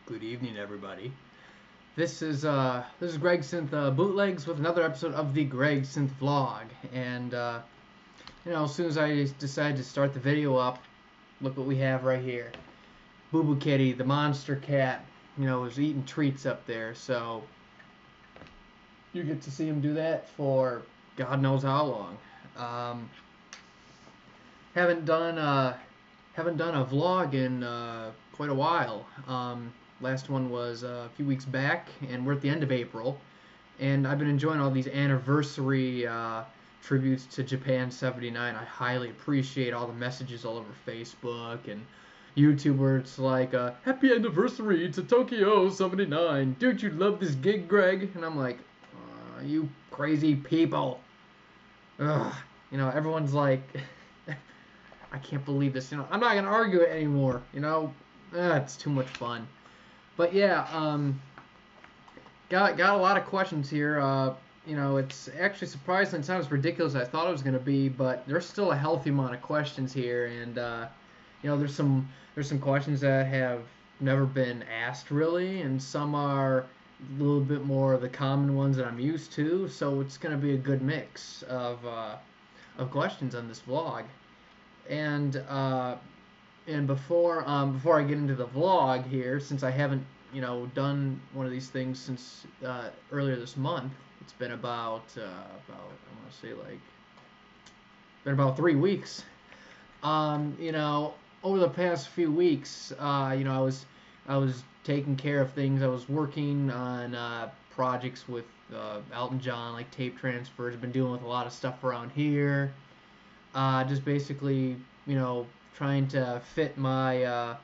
Good evening, everybody. This is Gregsynthbootlegs with another episode of the GregsynthVlog. And as soon as I decided to start the video up, look what we have right here. Boo Boo Kitty, the monster cat, is eating treats up there. So you get to see him do that for God knows how long. Um, haven't done a vlog in quite a while. Last one was a few weeks back, and we're at the end of April. And I've been enjoying all these anniversary tributes to Japan '79. I highly appreciate all the messages all over Facebook and YouTube where it's like, "Happy anniversary to Tokyo '79. Don't you love this gig, Greg?" And I'm like, "You crazy people." Ugh. Everyone's like, I can't believe this. I'm not gonna argue it anymore. It's too much fun. But yeah, got a lot of questions here. It's actually surprisingly it's not as ridiculous as I thought it was gonna be, but there's still a healthy amount of questions here, and there's some questions that have never been asked really, and some are a little bit more of the common ones that I'm used to. So it's gonna be a good mix of questions on this vlog. And before I get into the vlog here, since I haven't done one of these things since earlier this month, it's been about I want to say like been about 3 weeks. Over the past few weeks, I was taking care of things. I was working on projects with Elton John, like tape transfers. I've been dealing with a lot of stuff around here. Just basically, trying to fit my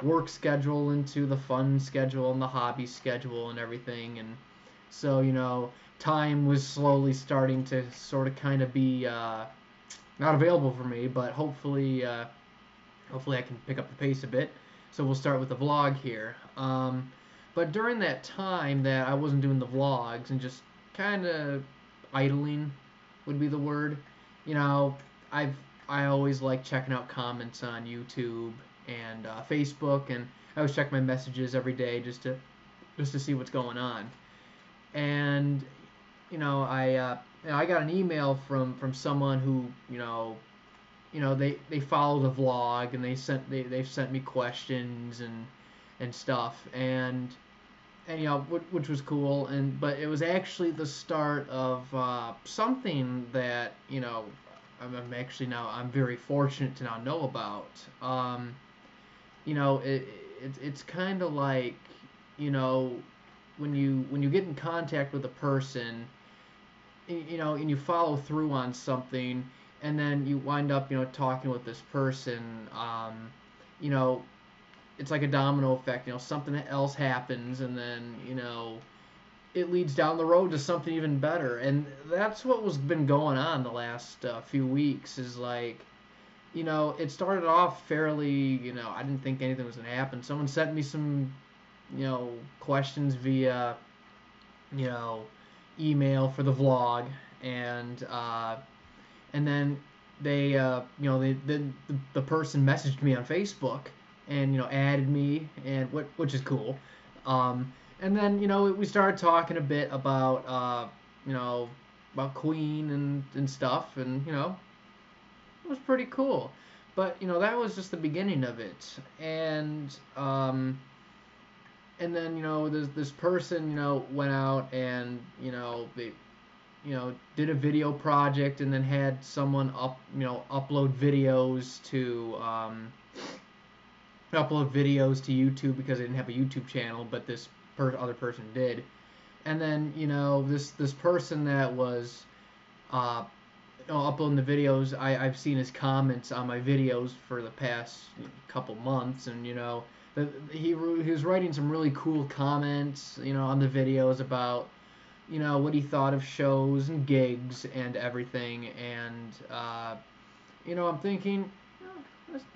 work schedule into the fun schedule and the hobby schedule and everything. And so, time was slowly starting to sort of kind of be not available for me, but hopefully I can pick up the pace a bit. So we'll start with the vlog here. But during that time that I wasn't doing the vlogs and just kind of idling would be the word, I always like checking out comments on YouTube and Facebook, and I always check my messages every day just to see what's going on. And I got an email from someone who they follow the vlog, and they've sent me questions and stuff, and which was cool, but it was actually the start of something that I'm very fortunate to now know about. It's kind of like when you get in contact with a person, and you follow through on something, and then you wind up talking with this person. It's like a domino effect. Something else happens, and then it leads down the road to something even better. And that's what was been going on the last few weeks. Is like, it started off fairly. I didn't think anything was gonna happen. Someone sent me some, questions via, email for the vlog, and then the person messaged me on Facebook and added me, and which is cool. And then we started talking a bit about about Queen and stuff, and it was pretty cool. But that was just the beginning of it, and then this person went out and they did a video project, and then had someone upload videos to YouTube because they didn't have a YouTube channel, but this other person did. And then this person that was uploading the videos, I've seen his comments on my videos for the past couple months, and he was writing some really cool comments on the videos about what he thought of shows and gigs and everything. And I'm thinking,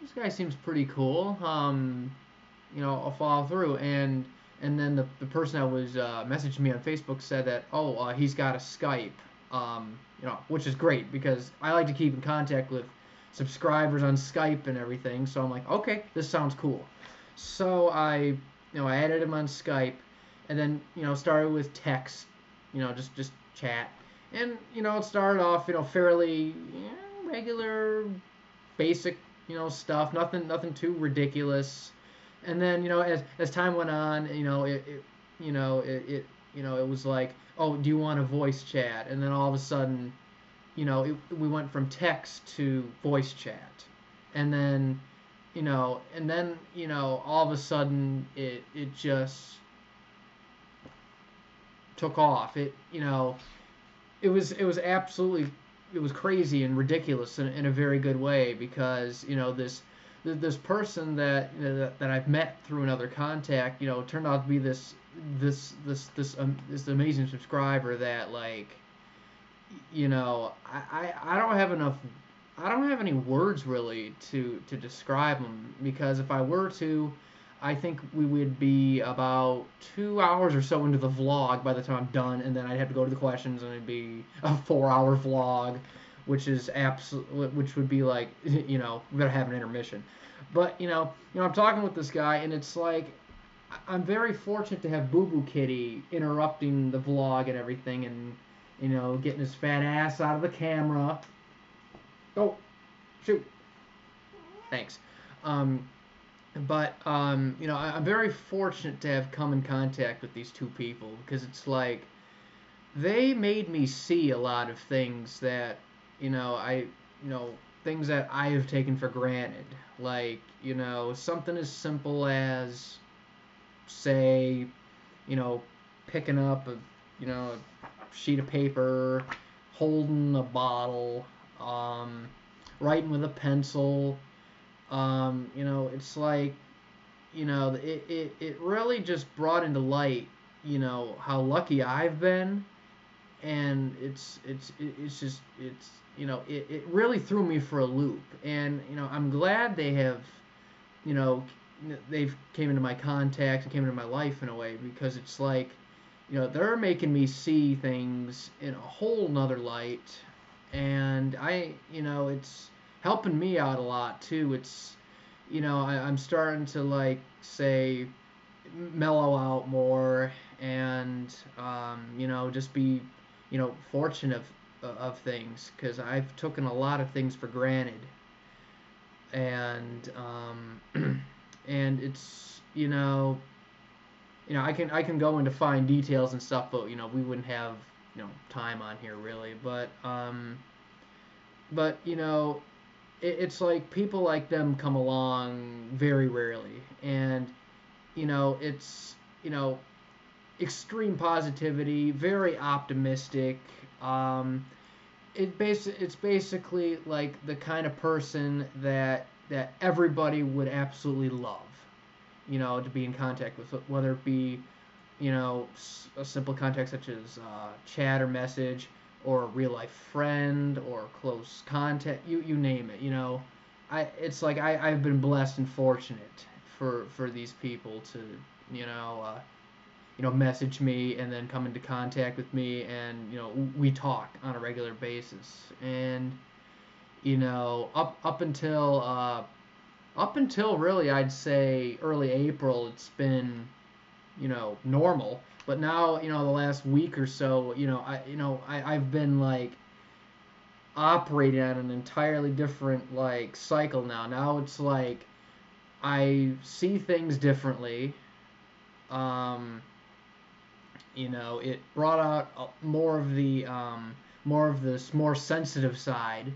this guy seems pretty cool. I'll follow through. And then the person that was messaging me on Facebook said that, he's got a Skype, which is great because I like to keep in contact with subscribers on Skype and everything. So I'm like, okay, this sounds cool. So I I added him on Skype, and then started with text, just chat, and it started off fairly regular, basic stuff, nothing too ridiculous, and then as time went on, it was like, oh, do you want a voice chat? And then all of a sudden, we went from text to voice chat, and then all of a sudden it just took off. It was absolutely, it was crazy and ridiculous in a very good way, because this person that I've met through another contact, turned out to be this amazing subscriber that, like, I don't have enough. I don't have any words really to describe him, because if I were to, I think we would be about 2 hours or so into the vlog by the time I'm done, and then I'd have to go to the questions, and it'd be a 4 hour vlog, which would be like, we gotta have an intermission. But I'm talking with this guy, and it's like, I'm very fortunate to have Boo Boo Kitty interrupting the vlog and everything, and getting his fat ass out of the camera. Oh, shoot. Thanks. But I'm very fortunate to have come in contact with these two people, because it's like, they made me see a lot of things that things that I have taken for granted. Like, something as simple as, say, picking up a sheet of paper, holding a bottle, writing with a pencil. It's like, it really just brought into light, how lucky I've been, and it really threw me for a loop, and I'm glad they have, they've came into my contact and came into my life in a way, because it's like, they're making me see things in a whole nother light, and it's helping me out a lot too. It's, I'm starting to, like, say, mellow out more, and just be fortunate of things, because I've taken a lot of things for granted, and and it's I can go into fine details and stuff, but we wouldn't have time on here really, but it's like, people like them come along very rarely, and it's extreme positivity, very optimistic. It's basically like the kind of person that everybody would absolutely love, to be in contact with, whether it be a simple contact such as chat or message, or a real life friend, or close contact, you name it. It's like, I've been blessed and fortunate for these people to message me and then come into contact with me, and we talk on a regular basis, and up until really, I'd say, early April, it's been normal. But now, the last week or so, I've been, like, operating on an entirely different, like, cycle now. Now it's like, I see things differently. It brought out this more sensitive side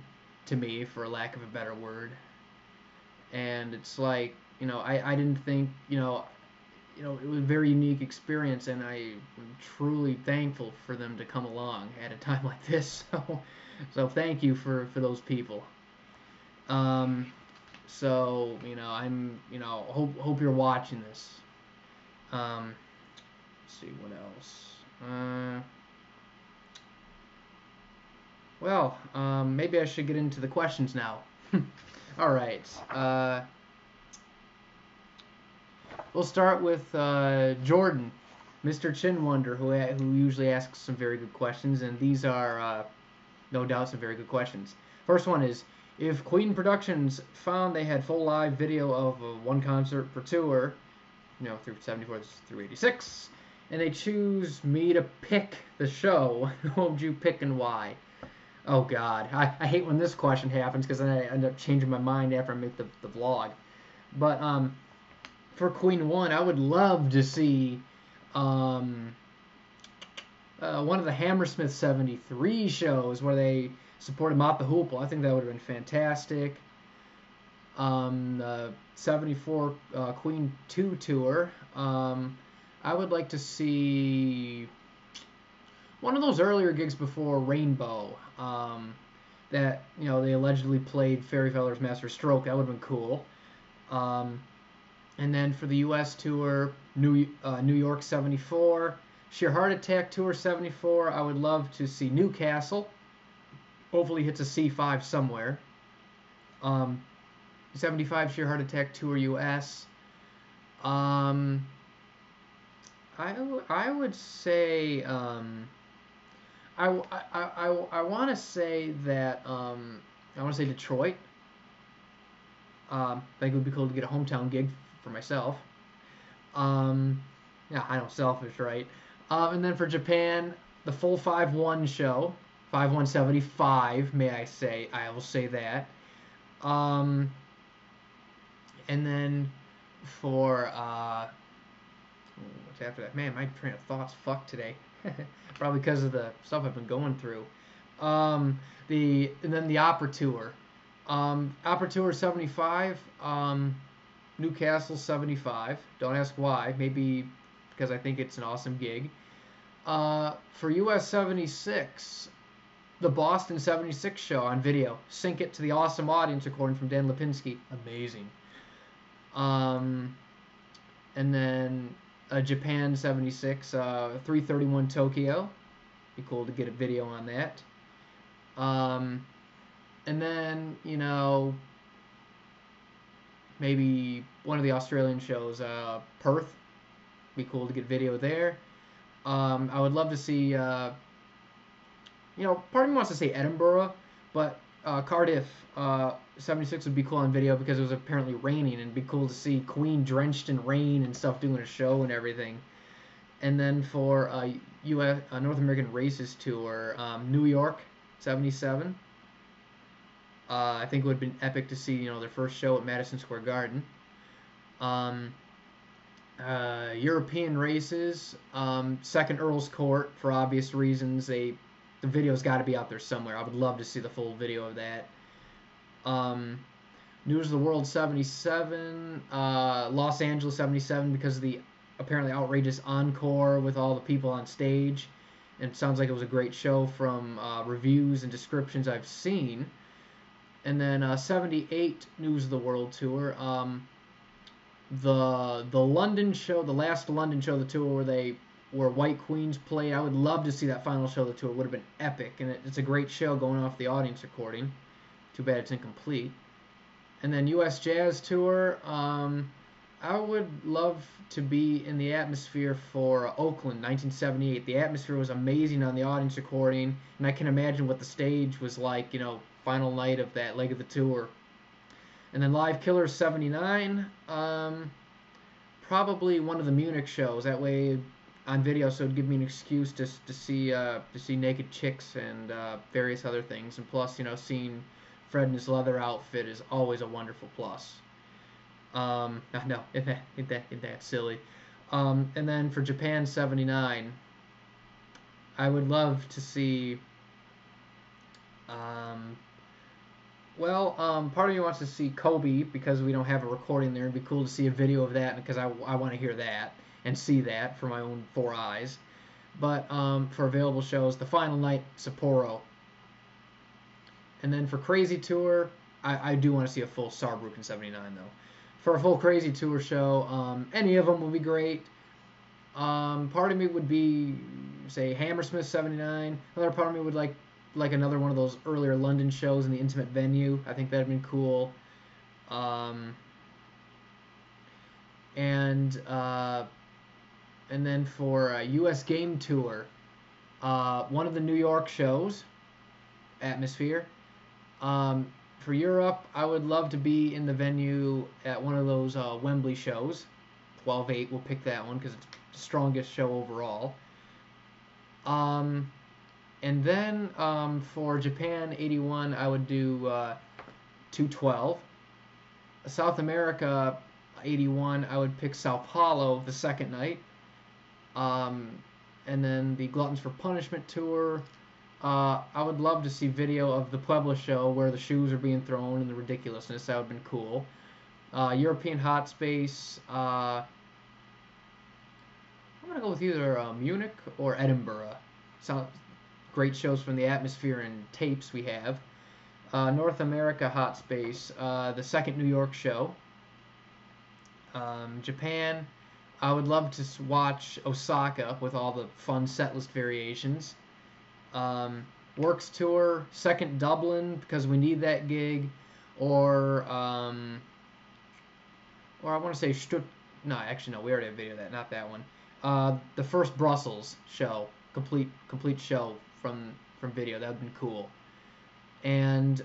to me, for lack of a better word. And it's like, I didn't think, it was a very unique experience, and I'm truly thankful for them to come along at a time like this. So thank you for those people. So I'm hope you're watching this. Let's see what else. Well, maybe I should get into the questions now. All right. We'll start with Jordan, Mr. Chin Wonder, who usually asks some very good questions, and these are no doubt some very good questions. First one is, if Queen Productions found they had full live video of one concert per tour, through 74 through 86. And they choose me to pick the show. Who would you pick and why? Oh, God. I hate when this question happens because then I end up changing my mind after I make the vlog. But for Queen 1, I would love to see one of the Hammersmith 73 shows where they supported Mott the Hoople. I think that would have been fantastic. 74 Queen 2 tour. I would like to see one of those earlier gigs before Rainbow. That they allegedly played Fairy Feller's Master Stroke. That would have been cool. And then for the U.S. tour, New York 74, Sheer Heart Attack tour 74. I would love to see Newcastle. Hopefully hits a C5 somewhere. 75 Sheer Heart Attack tour U.S. I would say I want to say that I want to say Detroit. I think it would be cool to get a hometown gig for myself. Yeah, I know, selfish, right? And then for Japan, the full 5-1 show, 5-1-75, may I say? I will say that. And then for what's after that? Man, my train of thoughts fucked today. Probably because of the stuff I've been going through. And then the Opera Tour. Opera Tour 75. Newcastle 75. Don't ask why. Maybe because I think it's an awesome gig. For US 76, the Boston 76 show on video. Sync it to the awesome audience recording from Dan Lipinski. Amazing. And then Japan 76, 331 Tokyo. Be cool to get a video on that. And then, maybe one of the Australian shows, Perth. Be cool to get video there. I would love to see, part of me wants to say Edinburgh, but Cardiff 76 would be cool on video because it was apparently raining, and it'd be cool to see Queen drenched in rain and stuff doing a show and everything. And then for US North American Races Tour, New York 77. I think it would have been epic to see their first show at Madison Square Garden. European races, second Earl's Court for obvious reasons. The video's got to be out there somewhere. I would love to see the full video of that. News of the World 77, Los Angeles 77 because of the apparently outrageous encore with all the people on stage. And it sounds like it was a great show from reviews and descriptions I've seen. And then 78 News of the World tour. The London show, the last London show of the tour where White Queens played. I would love to see that final show of the tour. It would have been epic, and it's a great show going off the audience recording. Too bad it's incomplete. And then U.S. Jazz Tour. I would love to be in the atmosphere for Oakland, 1978. The atmosphere was amazing on the audience recording, and I can imagine what the stage was like, final night of that leg of the tour. And then Live Killers 79. Probably one of the Munich shows. That way, on video, so it'd give me an excuse to see naked chicks and various other things. And plus, seeing Fred in his leather outfit is always a wonderful plus. No, isn't that silly? And then for Japan 79, I would love to see. Part of me wants to see Kobe because we don't have a recording there. It'd be cool to see a video of that because I want to hear that and see that for my own 4 eyes. But for available shows, the final night, Sapporo. And then for Crazy Tour, I do want to see a full Saarbrücken 79 though. For a full Crazy Tour show, any of them would be great. Part of me would be, say, Hammersmith 79. Another part of me would like another one of those earlier London shows in the intimate venue. I think that'd been cool. And then for U.S. Game Tour, one of the New York shows, Atmosphere. For Europe, I would love to be in the venue at one of those Wembley shows. 12/8. We'll pick that one because it's the strongest show overall. And then for Japan 81, I would do 212. South America 81, I would pick Sao Paulo the second night. And then the Gluttons for Punishment tour, I would love to see video of the Puebla show where the shoes are being thrown and the ridiculousness. That would have been cool. European Hot Space, I'm going to go with either Munich or Edinburgh. Sound great shows from the atmosphere and tapes we have. North America Hot Space, the second New York show. Japan, I would love to watch Osaka with all the fun setlist variations. Works tour, second Dublin because we need that gig, or I want to say no, actually no, we already have video of that, not that one. The first Brussels show, complete show from video. That would be cool, and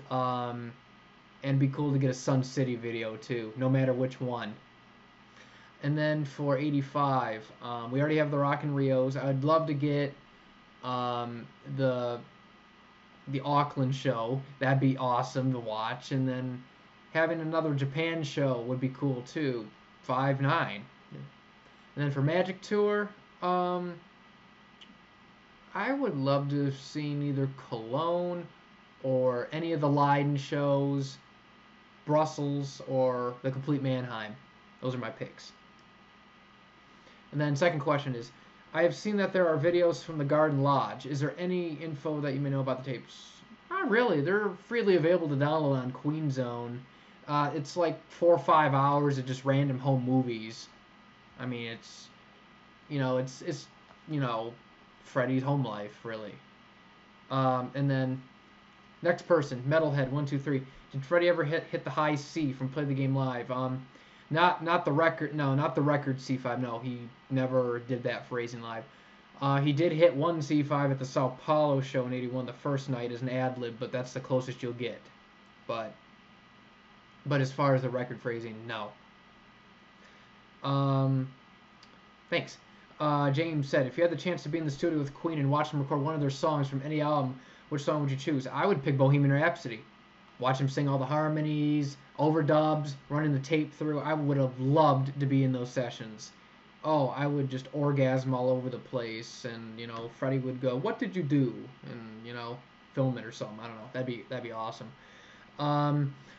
be cool to get a Sun City video too, no matter which one. And then for 85, we already have the Rock and Rios. I'd love to get the Auckland show. That'd be awesome to watch. And then having another Japan show would be cool too. 5/9. And then for Magic Tour, I would love to have seen either Cologne or any of the Leiden shows, Brussels, or the Complete Mannheim. Those are my picks. And then second question is, I have seen that there are videos from the Garden Lodge. Is there any info that you may know about the tapes? Not really. They're freely available to download on Queen Zone. It's like 4 or 5 hours of just random home movies. I mean, it's Freddy's home life, really. And then next person, Metalhead123. Did Freddy ever hit the high C from Play the Game Live? Not the record. No, not the record C5. No, he never did that phrasing live. He did hit one C5 at the Sao Paulo show in 81 the first night as an ad lib, but that's the closest you'll get. But as far as the record phrasing, no. Thanks. James said, if you had the chance to be in the studio with Queen and watch them record one of their songs from any album, which song would you choose? I would pick Bohemian Rhapsody. Watch him sing all the harmonies, overdubs, running the tape through. I would have loved to be in those sessions. Oh, I would just orgasm all over the place, and Freddie would go, "What did you do?" and film it or something. I don't know. That'd be awesome.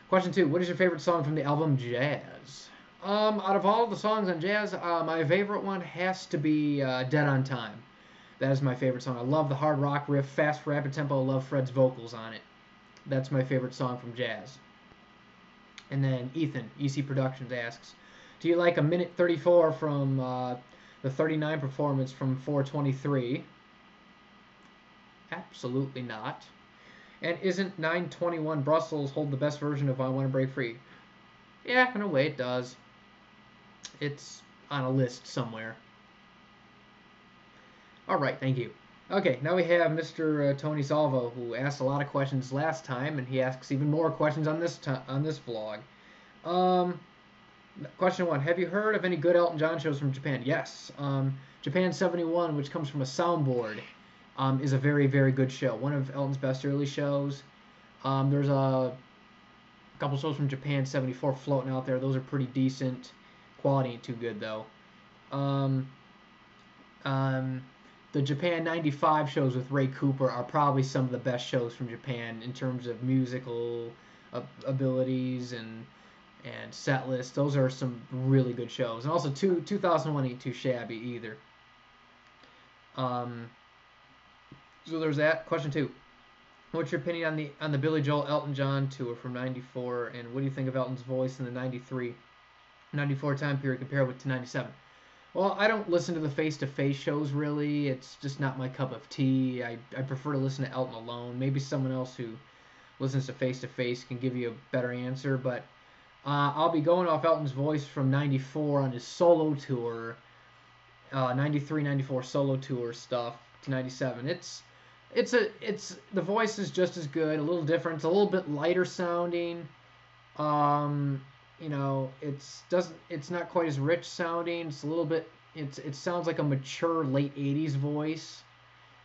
Question 2: what is your favorite song from the album Jazz? Out of all the songs on Jazz, my favorite one has to be Dead on Time. That is my favorite song. I love the hard rock riff, fast rapid tempo. I love Fred's vocals on it. That's my favorite song from Jazz. And then Ethan, EC Productions, asks, do you like a minute 34 from the 39 performance from 423? Absolutely not. And isn't 921 Brussels hold the best version of I Want to Break Free? Yeah, in a way it does. It's on a list somewhere. Alright, thank you. Okay, now we have Mr. Tony Salvo, who asked a lot of questions last time, and he asks even more questions on this vlog. Question 1: have you heard of any good Elton John shows from Japan? Yes. Japan 71, which comes from a soundboard, is a very, very good show. One of Elton's best early shows. There's a couple shows from Japan 74 floating out there. Those are pretty decent. Quality ain't too good, though. The Japan 95 shows with Ray Cooper are probably some of the best shows from Japan in terms of musical abilities and set list. Those are some really good shows. And also 2001 ain't too shabby either. So there's that. Question 2: what's your opinion on the Billy Joel Elton John tour from 94, and what do you think of Elton's voice in the 94 time period compared with to 97? Well, I don't listen to the face-to-face shows, really. It's just not my cup of tea. I prefer to listen to Elton alone. Maybe someone else who listens to face-to-face can give you a better answer, but I'll be going off Elton's voice from 94 on his solo tour, 93, 94 solo tour stuff to 97. The voice is just as good, a little different. It's a little bit lighter sounding. it's not quite as rich sounding. It's a little bit it sounds like a mature late 80s voice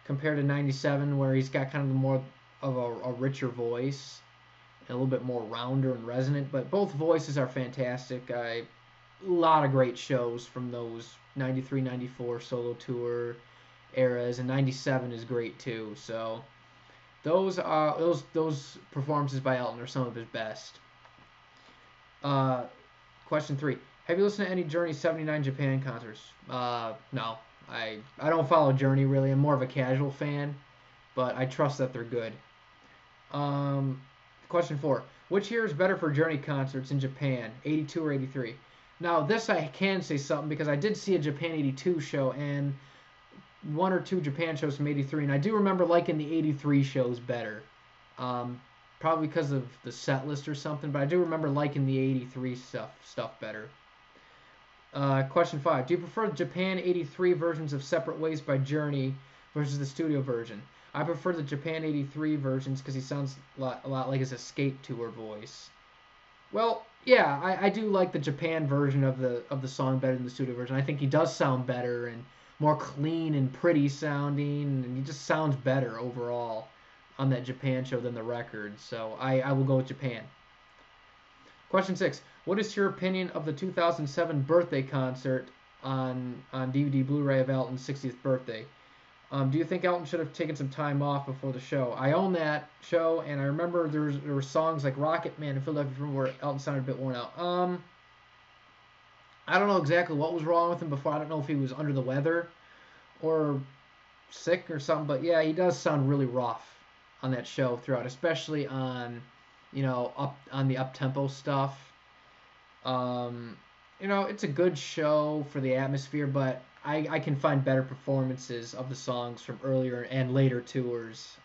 compared to 97 where he's got kind of more of a richer voice and a little bit more rounder and resonant, but both voices are fantastic. A lot of great shows from those 93, 94 solo tour eras, and 97 is great too. So those performances by Elton are some of his best. Question 3. Have you listened to any Journey 79 Japan concerts? No. I don't follow Journey really. I'm more of a casual fan, but I trust that they're good. Question 4. Which year is better for Journey concerts in Japan, 82 or 83? Now, this I can say something because I did see a Japan 82 show and one or two Japan shows from 83, and I do remember liking the 83 shows better. Probably because of the set list or something, but I do remember liking the 83 stuff better. Question 5. Do you prefer the Japan 83 versions of Separate Ways by Journey versus the studio version? I prefer the Japan 83 versions because he sounds a lot like his Escape Tour voice. Well, yeah, I do like the Japan version of the song better than the studio version. I think he does sound better and more clean and pretty sounding, and he just sounds better overall on that Japan show than the record. So I will go with Japan. Question 6. What is your opinion of the 2007 birthday concert on DVD Blu-ray of Elton's 60th birthday? Do you think Elton should have taken some time off before the show? I own that show, and I remember there were songs like Rocket Man and Philadelphia where Elton sounded a bit worn out. I don't know exactly what was wrong with him before. I don't know if he was under the weather or sick or something, but yeah, he does sound really rough on that show throughout, especially on the up-tempo stuff. It's a good show for the atmosphere, but I can find better performances of the songs from earlier and later tours.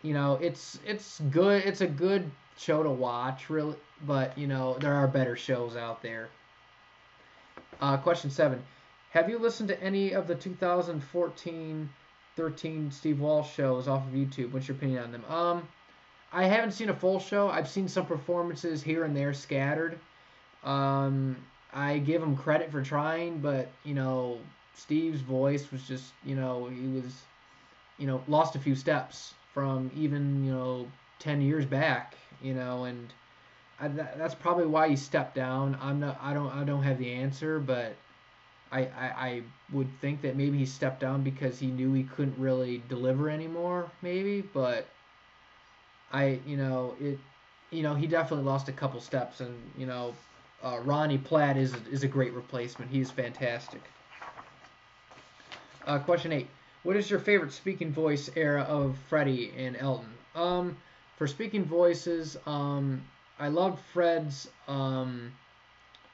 It's good. It's a good show to watch, really, but there are better shows out there. Question 7. Have you listened to any of the 2014-13 Steve Walsh shows off of YouTube? What's your opinion on them? I haven't seen a full show. I've seen some performances here and there scattered. I give him credit for trying, but Steve's voice was just he was lost a few steps from even 10 years back, and that's probably why he stepped down. I don't have the answer, but I would think that maybe he stepped down because he knew he couldn't really deliver anymore, maybe, but he definitely lost a couple steps, and Ronnie Platt is a great replacement. He's fantastic. Question 8. What is your favorite speaking voice era of Freddie and Elton? For speaking voices, I loved Fred's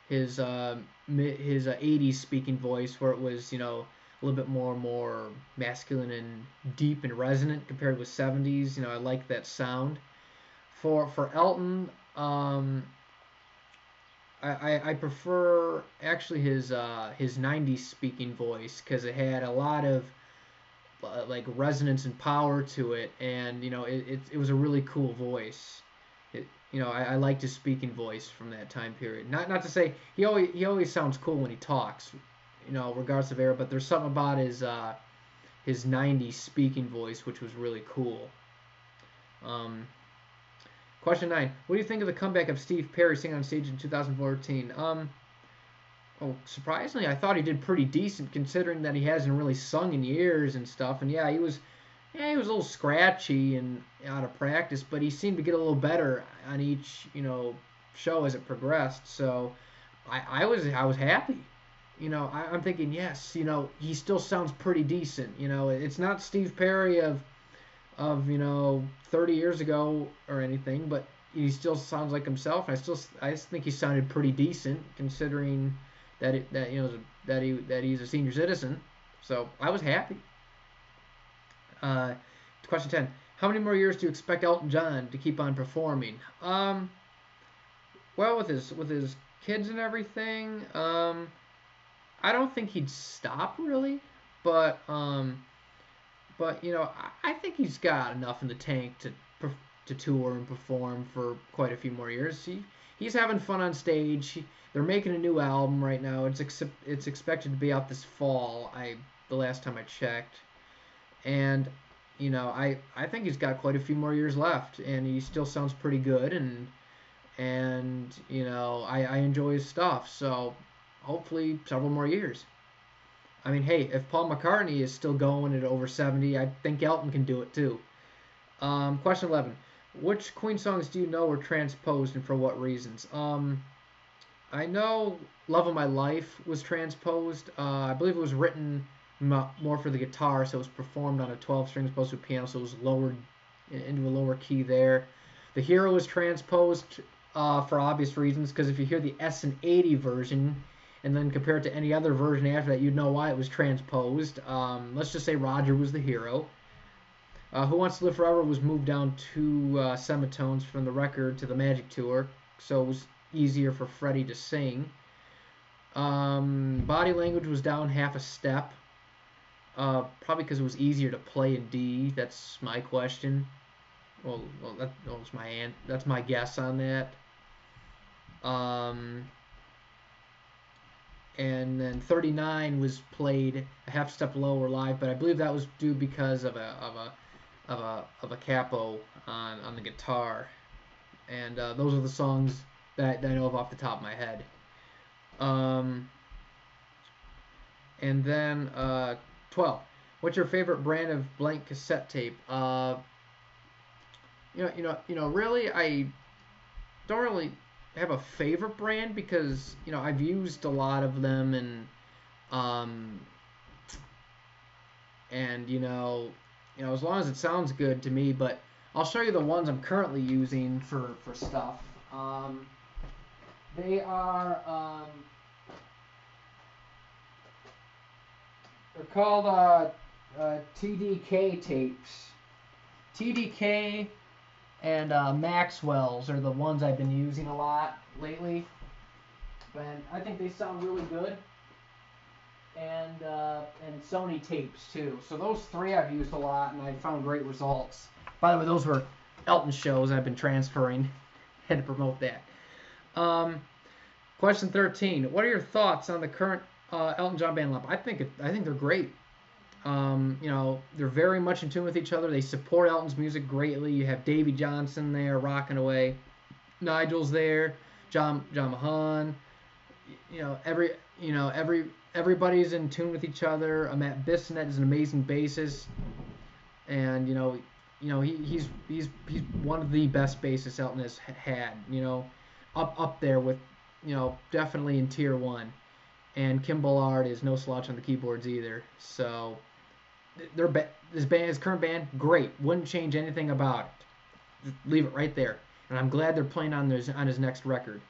his 80s speaking voice, where it was a little bit more masculine and deep and resonant compared with 70s. I like that sound. For Elton, I prefer actually his 90s speaking voice because it had a lot of like resonance and power to it, and it was a really cool voice. I liked his speaking voice from that time period. Not to say he always sounds cool when he talks, regardless of era, but there's something about his 90s speaking voice which was really cool. Question 9. What do you think of the comeback of Steve Perry singing on stage in 2014? Surprisingly, I thought he did pretty decent considering that he hasn't really sung in years and stuff. And yeah, he was a little scratchy and out of practice, but he seemed to get a little better on each show as it progressed. So I was happy. I'm thinking, yes, he still sounds pretty decent. It's not Steve Perry of 30 years ago or anything, but he still sounds like himself. I just think he sounded pretty decent considering that he's a senior citizen. So I was happy. Question 10. How many more years do you expect Elton John to keep on performing? Well, with his kids and everything, I don't think he'd stop really, but I think he's got enough in the tank to tour and perform for quite a few more years. he's having fun on stage. They're making a new album right now. It's expected to be out this fall. The last time I checked, and I think he's got quite a few more years left, and he still sounds pretty good, and I enjoy his stuff. So hopefully several more years. I mean, hey, if Paul McCartney is still going at over 70, I think Elton can do it too. Question 11. Which Queen songs do you know were transposed and for what reasons? I know Love of My Life was transposed. I believe it was written more for the guitar, so it was performed on a 12-string opposed to a piano, so it was lowered into a lower key there. The Hero was transposed for obvious reasons, because if you hear the S&80 version and then compare it to any other version after that, you'd know why it was transposed. Let's just say Roger was the hero. Who Wants to Live Forever was moved down 2 semitones from the record to the Magic Tour, so it was easier for Freddie to sing. Body Language was down half a step, probably because it was easier to play in D. That's my question. Well, that's my guess on that. And then 39 was played a half step lower live, but I believe that was due because of a capo on the guitar. And those are the songs that I know of off the top of my head. And then 12. What's your favorite brand of blank cassette tape? Really, I don't really have a favorite brand, because I've used a lot of them, and as long as it sounds good to me. But I'll show you the ones I'm currently using for stuff. They are they're called TDK tapes. TDK and Maxwell's are the ones I've been using a lot lately, and I think they sound really good. And Sony tapes too. So those 3 I've used a lot, and I found great results. By the way, those were Elton shows I've been transferring. Had to promote that. Question 13. What are your thoughts on the current Elton John band lineup? I think they're great. They're very much in tune with each other. They support Elton's music greatly. You have Davy Johnson there rocking away. Nigel's there. John Mahan. Everybody's in tune with each other. Matt Bissonette is an amazing bassist, and he's one of the best bassists Elton has had. Up there with definitely in tier 1. And Kim Ballard is no slouch on the keyboards either. So his current band, great. Wouldn't change anything about it. Just leave it right there. And I'm glad they're playing on his next record.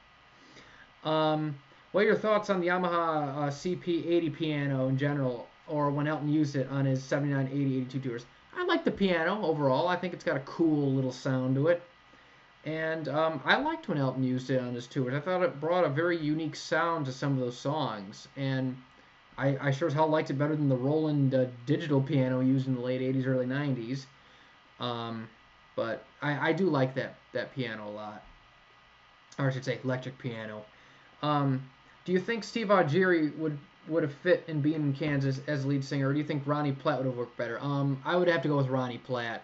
What are your thoughts on the Yamaha CP80 piano in general, or when Elton used it on his 79, 80, 82 tours? I like the piano overall. I think it's got a cool little sound to it. And I liked when Elton used it on his tours. I thought it brought a very unique sound to some of those songs. And I sure as hell liked it better than the Roland digital piano used in the late 80s, early 90s. But I do like that piano a lot. Or I should say electric piano. Do you think Steve Augeri would have fit in being in Kansas as lead singer, or do you think Ronnie Platt would have worked better? I would have to go with Ronnie Platt.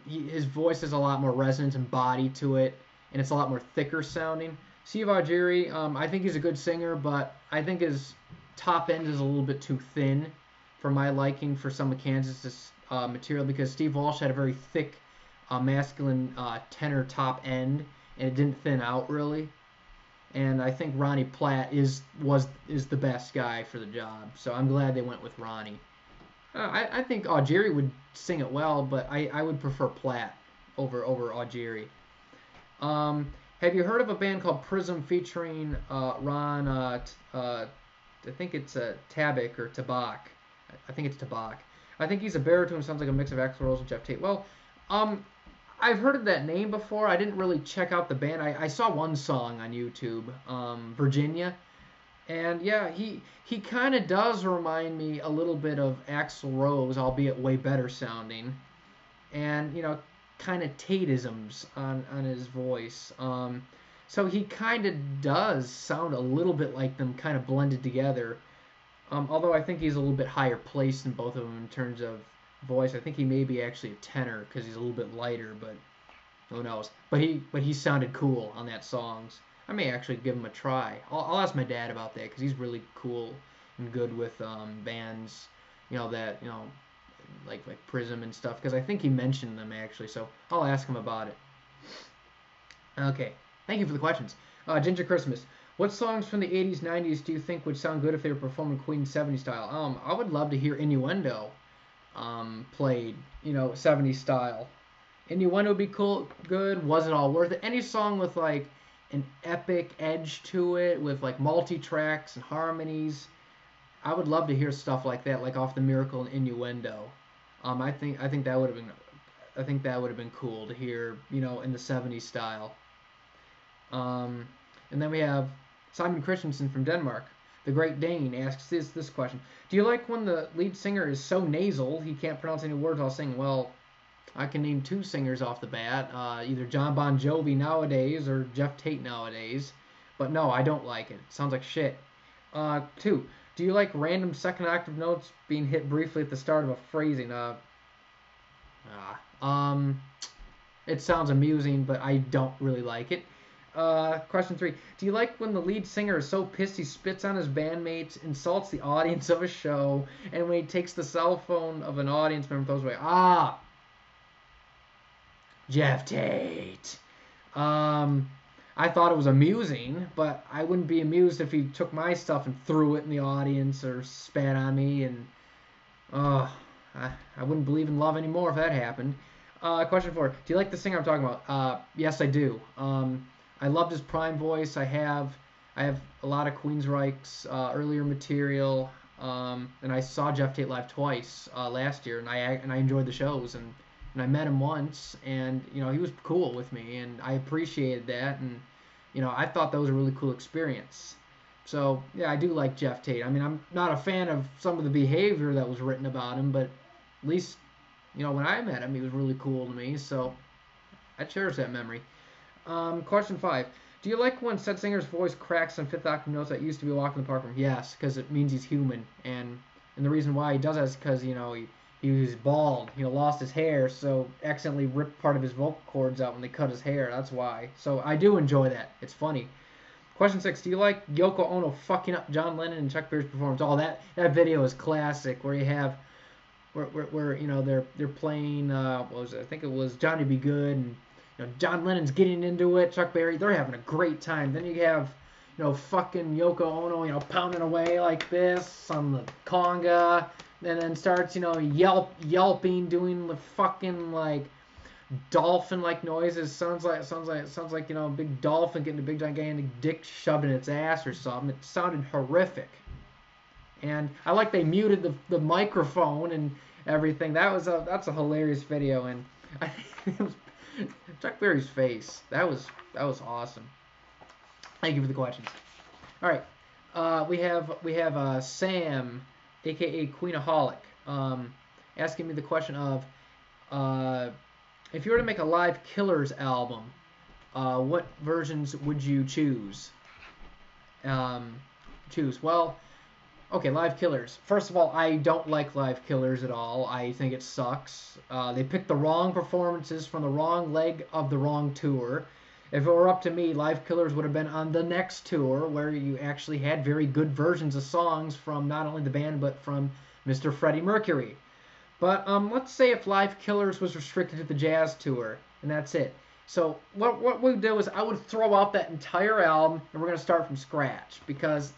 His voice has a lot more resonance and body to it, and it's a lot more thicker sounding. Steve Augeri, I think he's a good singer, but I think his top end is a little bit too thin for my liking for some of Kansas' material, because Steve Walsh had a very thick, masculine tenor top end, and it didn't thin out really. And I think Ronnie Platt is the best guy for the job, so I'm glad they went with Ronnie. I think Augeri would sing it well, but I would prefer Platt over Augeri. Have you heard of a band called Prism featuring Ron? I think it's Tabak or Tabak. I think it's Tabak. I think he's a baritone. Sounds like a mix of Axl Rose and Jeff Tate. Well, I've heard of that name before. I didn't really check out the band. I saw one song on YouTube, Virginia. And yeah, he kind of does remind me a little bit of Axl Rose, albeit way better sounding. And, kind of Tate-isms on his voice. So he kind of does sound a little bit like them, kind of blended together. Although I think he's a little bit higher placed than both of them in terms of voice. I think he may be actually a tenor because he's a little bit lighter, but who knows? But he sounded cool on that songs. I may actually give him a try. I'll ask my dad about that because he's really cool and good with bands, that like Prism and stuff. Because I think he mentioned them actually. So I'll ask him about it. Okay. Thank you for the questions. Ginger Christmas. What songs from the 80s, 90s do you think would sound good if they were performing Queen 70s style? I would love to hear Innuendo played, 70s style. Innuendo would be cool, good. Was It All Worth It? Any song with like an epic edge to it, with like multi-tracks and harmonies. I would love to hear stuff like that, like off the Miracle and Innuendo. I think that would have been cool to hear, in the 70s style. And then we have Simon Christensen from Denmark. The Great Dane asks this question. Do you like when the lead singer is so nasal he can't pronounce any words while singing? Well, I can name two singers off the bat, either John Bon Jovi nowadays or Jeff Tate nowadays. But no, I don't like it. It sounds like shit. 2. Do you like random second octave notes being hit briefly at the start of a phrasing? It sounds amusing, but I don't really like it. Question 3. Do you like when the lead singer is so pissed he spits on his bandmates, insults the audience of a show, and when he takes the cell phone of an audience member throws away? Jeff Tate. I thought it was amusing, but I wouldn't be amused if he took my stuff and threw it in the audience or spat on me, and I wouldn't believe in love anymore if that happened. Question 4. Do you like the singer I'm talking about? Yes, I do. I loved his prime voice. I have a lot of Queensryche's earlier material, and I saw Jeff Tate live twice last year, and I enjoyed the shows, and I met him once, and he was cool with me, and I appreciated that, and I thought that was a really cool experience. So yeah, I do like Jeff Tate. I mean, I'm not a fan of some of the behavior that was written about him, but at least when I met him, he was really cool to me. So I cherish that memory. Question 5. Do you like when said singer's voice cracks on fifth octave notes that used to be walking the park room? Yes, because it means he's human, and the reason why he does that is because he was bald, lost his hair, so accidentally ripped part of his vocal cords out when they cut his hair. That's why. So I do enjoy that. It's funny. Question 6. Do you like Yoko Ono fucking up John Lennon and Chuck Berry's performance? Oh, that video is classic, where you have where they're playing what was it? I think it was Johnny Be Good, and John Lennon's getting into it. Chuck Berry, they're having a great time. Then you have fucking Yoko Ono, pounding away like this on the conga. And then starts, yelping, doing the fucking like dolphin-like noises. Sounds like a big dolphin getting a big gigantic dick shoved in its ass or something. It sounded horrific. And I like they muted the microphone and everything. That's a hilarious video, and I think it was Chuck Berry's face. That was awesome. Thank you for the questions. All right, we have Sam, aka Queenaholic, asking me the question of if you were to make a live Killers album, what versions would you choose? Well, okay, Live Killers. First of all, I don't like Live Killers at all. I think it sucks. They picked the wrong performances from the wrong leg of the wrong tour. If it were up to me, Live Killers would have been on the next tour, where you actually had very good versions of songs from not only the band, but from Mr. Freddie Mercury. But let's say if Live Killers was restricted to the jazz tour, and that's it. So what we'd do is I would throw out that entire album, and we're going to start from scratch, because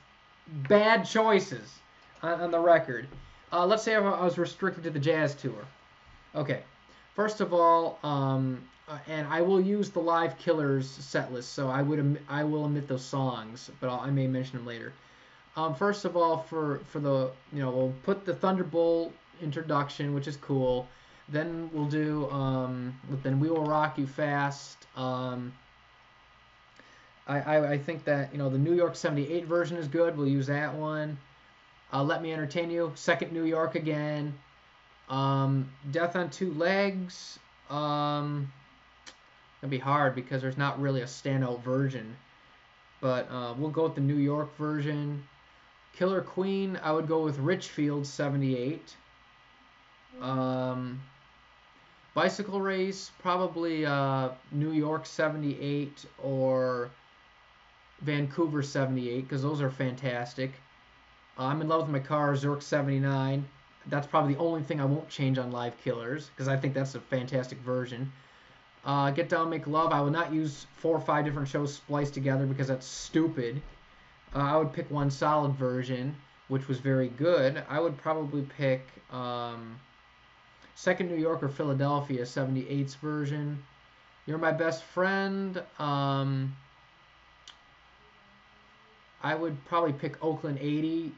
bad choices on the record. Let's say I was restricted to the jazz tour. Okay, first of all, and I will use the Live Killers set list, so I will omit those songs, but I may mention them later. First of all, for the we'll put the Thunderbolt introduction, which is cool. Then we'll do then We Will Rock You Fast. I think that the New York 78 version is good. We'll use that one. Let Me Entertain You, Second New York again. Death on Two Legs. gonna be hard because there's not really a standout version. But we'll go with the New York version. Killer Queen, I would go with Richfield 78. Bicycle Race, probably New York 78 or Vancouver 78, because those are fantastic. I'm in love with my car, Zurich 79. That's probably the only thing I won't change on Live Killers, because I think that's a fantastic version. Get Down, Make Love, I will not use 4 or 5 different shows spliced together because that's stupid. I would pick one solid version, which was very good. I would probably pick Second New York or Philadelphia 78's version. You're My Best Friend. I would probably pick Oakland 80.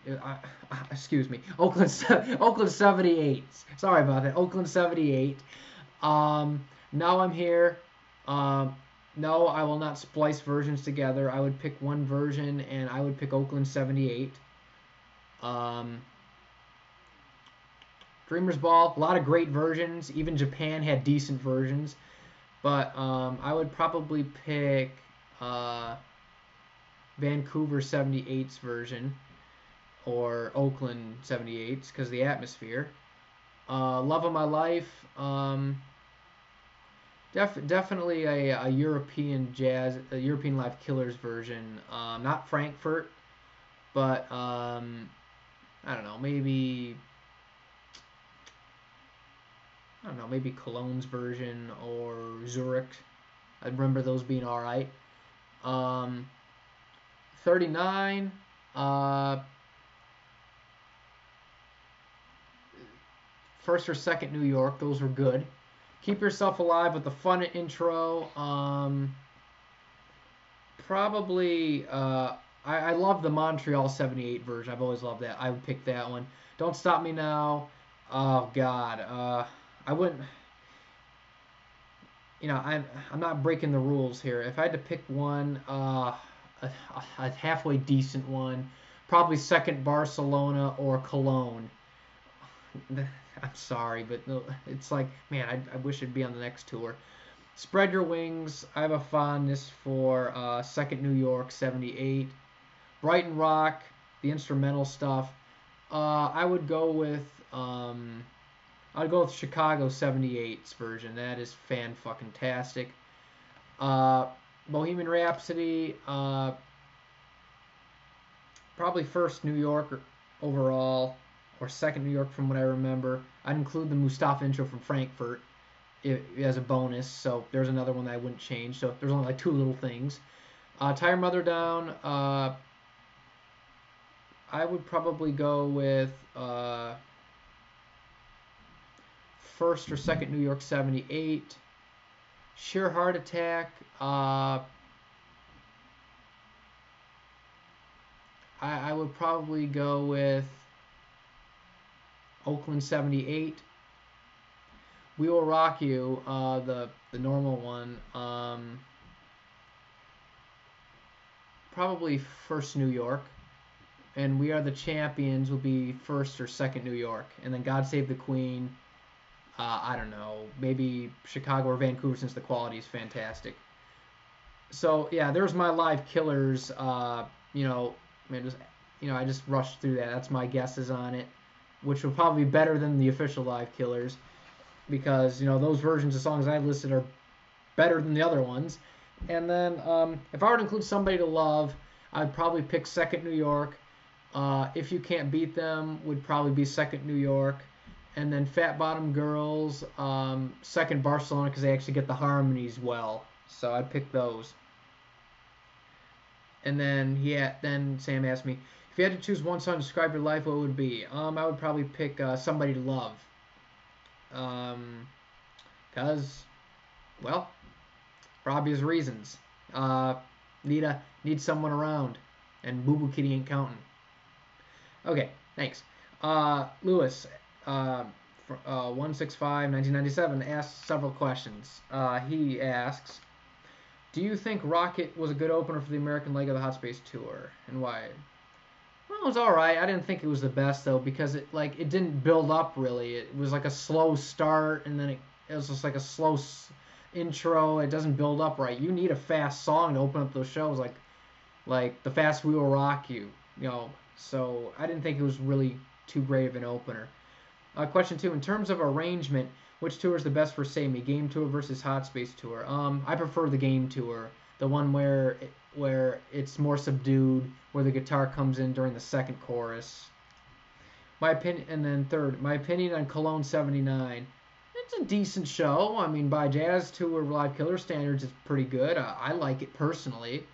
Excuse me, Oakland 78. Sorry about that. Oakland 78. Now I'm Here. No, I will not splice versions together. I would pick one version, and I would pick Oakland 78. Dreamer's Ball, a lot of great versions. Even Japan had decent versions. But I would probably pick Vancouver 78's version or Oakland 78's because of the atmosphere. Love of My Life, definitely a European jazz, a European Live Killers version. Not Frankfurt, but I don't know, maybe Cologne's version or Zurich. I remember those being all right. 39. First or Second New York. Those were good. Keep Yourself Alive with the fun intro. Probably. I love the Montreal 78 version. I've always loved that. I would pick that one. Don't Stop Me Now. Oh God. I wouldn't. I'm not breaking the rules here. If I had to pick one, a halfway decent one, probably Second Barcelona or Cologne. I'm sorry, but it's like, man, I wish it'd be on the next tour. Spread Your Wings. I have a fondness for Second New York 78. Brighton Rock, the instrumental stuff. I would go with Chicago 78's version. That is fan-fucking-tastic. Bohemian Rhapsody, probably First New York overall, or Second New York from what I remember. I'd include the Mustafa intro from Frankfurt as a bonus, so there's another one that I wouldn't change. So there's only like 2 little things. Tie Your Mother Down, I would probably go with First or Second New York 78. Sheer Heart Attack, I would probably go with Oakland 78. We Will Rock You, the normal one, probably First New York. And We Are the Champions will be First or Second New York. And then God Save the Queen, I don't know, maybe Chicago or Vancouver since the quality is fantastic. So yeah, there's my Live Killers. I just rushed through that. That's my guesses on it, which will probably be better than the official Live Killers because those versions of songs I listed are better than the other ones. And then if I were to include Somebody to Love, I'd probably pick Second New York. If You Can't Beat Them would probably be Second New York. And then Fat Bottom Girls, Second Barcelona because they actually get the harmonies well. So I'd pick those. And then Sam asked me, if you had to choose one song to describe your life, what would it be? I would probably pick Somebody to Love. Because, well, for obvious reasons. Need someone around. And Boo Boo Kitty ain't counting. Okay, thanks. Lewis, 165, 1997, asked several questions. He asks, do you think Rocket was a good opener for the American leg of the Hot Space Tour, and why? Well, it was all right. I didn't think it was the best though because it didn't build up really. It was like a slow start, and then it was just like a slow intro. It doesn't build up right. You need a fast song to open up those shows, like The Fast We Will Rock You. So I didn't think it was really too great of an opener. Question 2: in terms of arrangement, which tour is the best for Save Me? Game Tour versus Hot Space Tour? I prefer the Game Tour, the one where it's more subdued, where the guitar comes in during the second chorus. My opinion, and then third, my opinion on Cologne '79. It's a decent show. I mean, by Jazz Tour Live Killer standards, it's pretty good. I like it personally.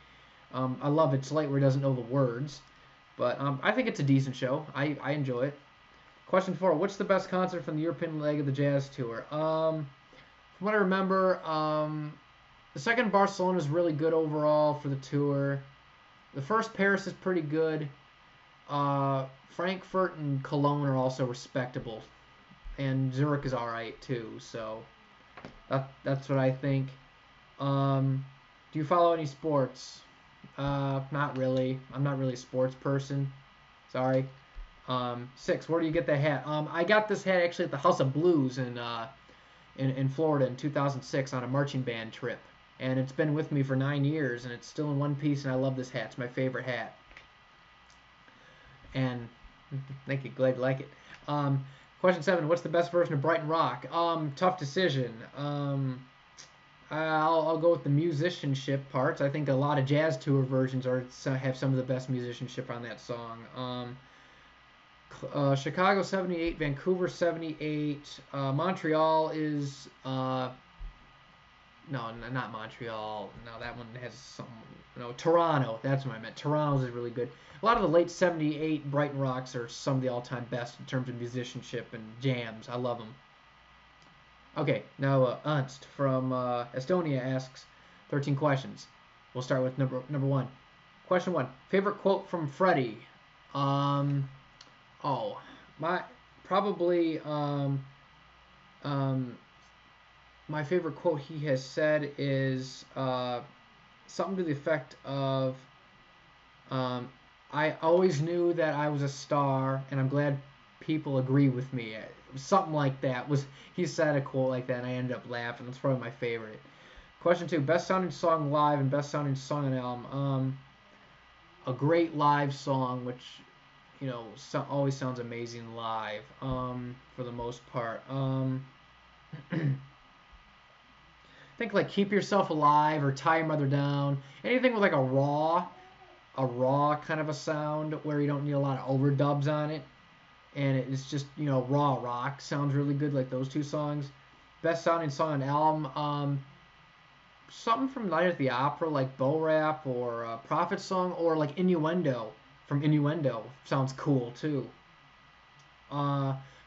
I love It's Late Where He Doesn't Know the Words, but I think it's a decent show. I enjoy it. Question 4: what's the best concert from the European leg of the Jazz Tour? From what I remember, the second Barcelona is really good overall for the tour. The first Paris is pretty good. Frankfurt and Cologne are also respectable, and Zurich is all right too. So that's what I think. Do you follow any sports? Not really. I'm not really a sports person. Sorry. 6: where do you get the hat? I got this hat actually at the House of Blues in Florida in 2006 on a marching band trip, and it's been with me for 9 years, and it's still in one piece, and I love this hat. It's my favorite hat. And thank you, glad you like it. Question 7: what's the best version of Brighton Rock? Tough decision. I'll go with the musicianship parts. I think a lot of Jazz Tour versions have some of the best musicianship on that song. Chicago 78, Vancouver 78, Montreal is no, not Montreal. No, that one has some. No, Toronto. That's what I meant. Toronto's is really good. A lot of the late '78 Brighton Rocks are some of the all-time best in terms of musicianship and jams. I love them. Okay, now Ernst from Estonia asks 13 questions. We'll start with number 1. Question 1: favorite quote from Freddie? My favorite quote he has said is something to the effect of, I always knew that I was a star, and I'm glad people agree with me. Something like that. He said a quote like that, and I ended up laughing. That's probably my favorite. Question 2: best sounding song live and best sounding song on album. A great live song, which always sounds amazing live, for the most part. I think like Keep Yourself Alive or Tie Your Mother Down. Anything with like a raw kind of a sound where you don't need a lot of overdubs on it. And it's just, raw rock sounds really good, like those two songs. Best sounding song on album, something from Night at the Opera, like Bo Rap or Prophet Song, or like Innuendo from Innuendo. Sounds cool too.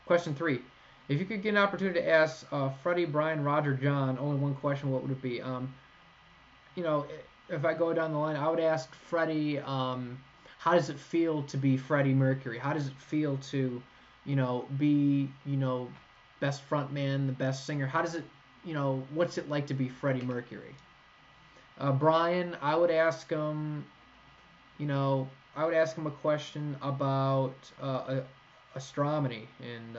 Question 3: if you could get an opportunity to ask Freddie, Brian, Roger, John only one question, what would it be? If I go down the line, I would ask Freddie, how does it feel to be Freddie Mercury? How does it feel to, be, best frontman, the best singer? How does it, what's it like to be Freddie Mercury? Brian, I would ask him, a question about astronomy and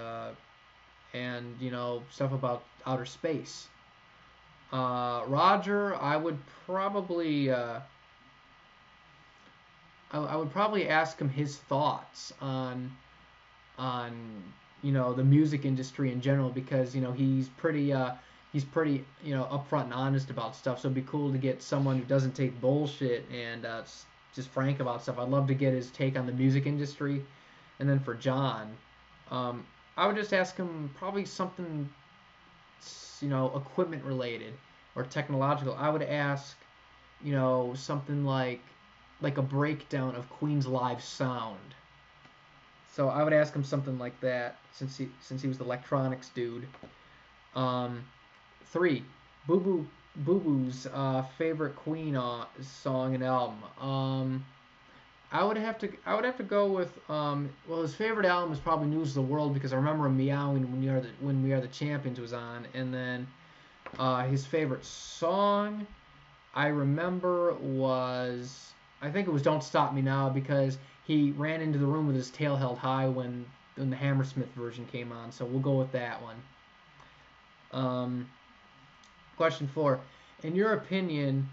stuff about outer space. Roger, I would probably ask him his thoughts on the music industry in general, because he's pretty upfront and honest about stuff. So it'd be cool to get someone who doesn't take bullshit and just frank about stuff. I'd love to get his take on the music industry. And then for John, I would just ask him probably something equipment related or technological. I would ask something like a breakdown of Queen's live sound. So I would ask him something like that, since he was the electronics dude. 3: Boo Boo's favorite Queen song and album. I would have to go with his favorite album is probably News of the World, because I remember him meowing when We Are the Champions was on. And then his favorite song I remember was, I think it was Don't Stop Me Now, because he ran into the room with his tail held high when the Hammersmith version came on. So we'll go with that one. Question 4. In your opinion,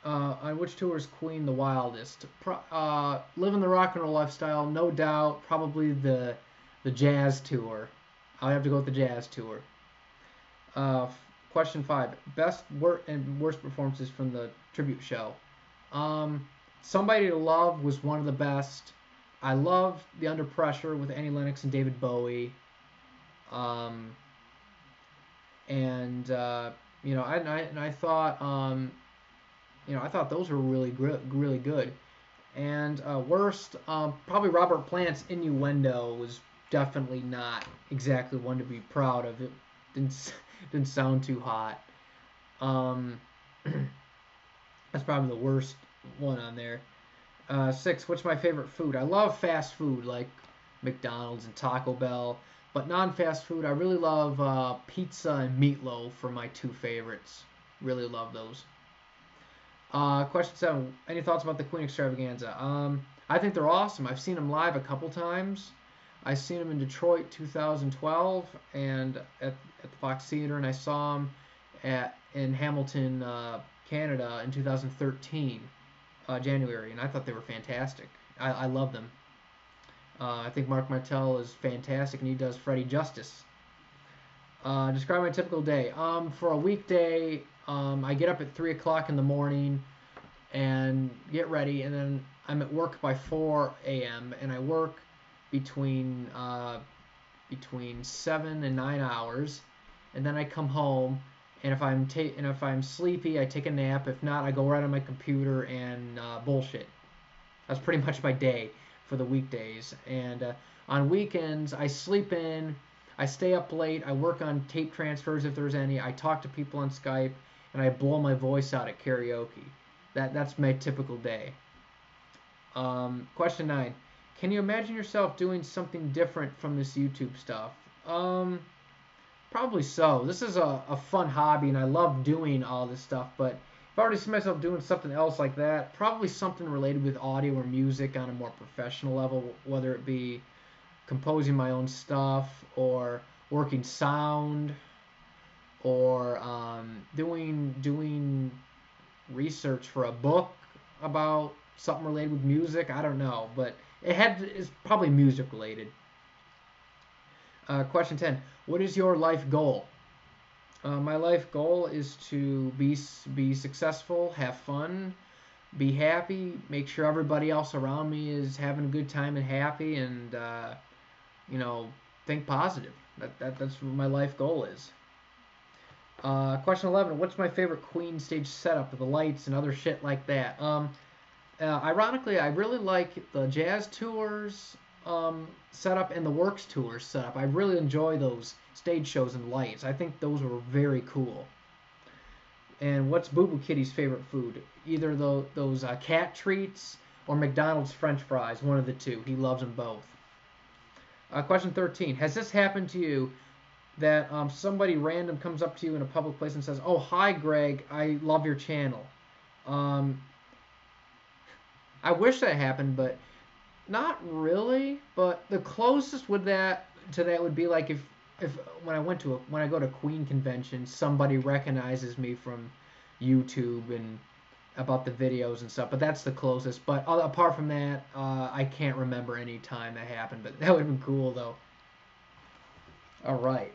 on which tour is Queen the wildest? Living the rock and roll lifestyle, no doubt. Probably the jazz tour. I'll have to go with the jazz tour. Question 5. Best and worst performances from the tribute show. Somebody to Love was one of the best. I loved the Under Pressure with Annie Lennox and David Bowie. I thought, I thought those were really good. And worst, probably Robert Plant's Innuendo was definitely not exactly one to be proud of. It didn't sound too hot. That's probably the worst one on there. 6. What's my favorite food? I love fast food like McDonald's and Taco Bell. But non-fast food, I really love pizza and meatloaf for my 2 favorites. Really love those. Question 7. Any thoughts about the Queen Extravaganza? I think they're awesome. I've seen them live a couple times. I seen them in Detroit 2012 and at the Fox Theater, and I saw them in Hamilton, Canada in 2013, January, and I thought they were fantastic. I love them. I think Mark Martel is fantastic, and he does Freddie justice. Describe my typical day. For a weekday, I get up at 3 o'clock in the morning and get ready, and then I'm at work by 4 a.m., and I work between 7 and 9 hours, and then I come home, and if I'm sleepy, I take a nap. If not, I go right on my computer and bullshit. That's pretty much my day for the weekdays. And on weekends, I sleep in, I stay up late, I work on tape transfers if there's any, I talk to people on Skype, and I blow my voice out at karaoke. That's my typical day. Question 9. Can you imagine yourself doing something different from this YouTube stuff? Probably so. This is a fun hobby, and I love doing all this stuff, but if I already see myself doing something else like that, probably something related with audio or music on a more professional level, whether it be composing my own stuff or working sound or doing research for a book about something related with music. I don't know, but it's probably music related. Question 10. What is your life goal? My life goal is to be successful, have fun, be happy, make sure everybody else around me is having a good time and happy, and think positive. That's what my life goal is. Question 11. What's my favorite Queen stage setup with the lights and other shit like that? Ironically, I really like the jazz tours setup and the works tours setup. I really enjoy those stage shows and lights. I think those were very cool. And what's Boo Boo Kitty's favorite food? Either those cat treats or McDonald's French fries. One of the two. He loves them both. Question 13. Has this happened to you that somebody random comes up to you in a public place and says, "Oh, hi, Greg. I love your channel." I wish that happened, but not really. But the closest to that would be like if when I go to Queen convention, somebody recognizes me from YouTube and about the videos and stuff. But that's the closest. But apart from that, I can't remember any time that happened. But that would have been cool, though. All right.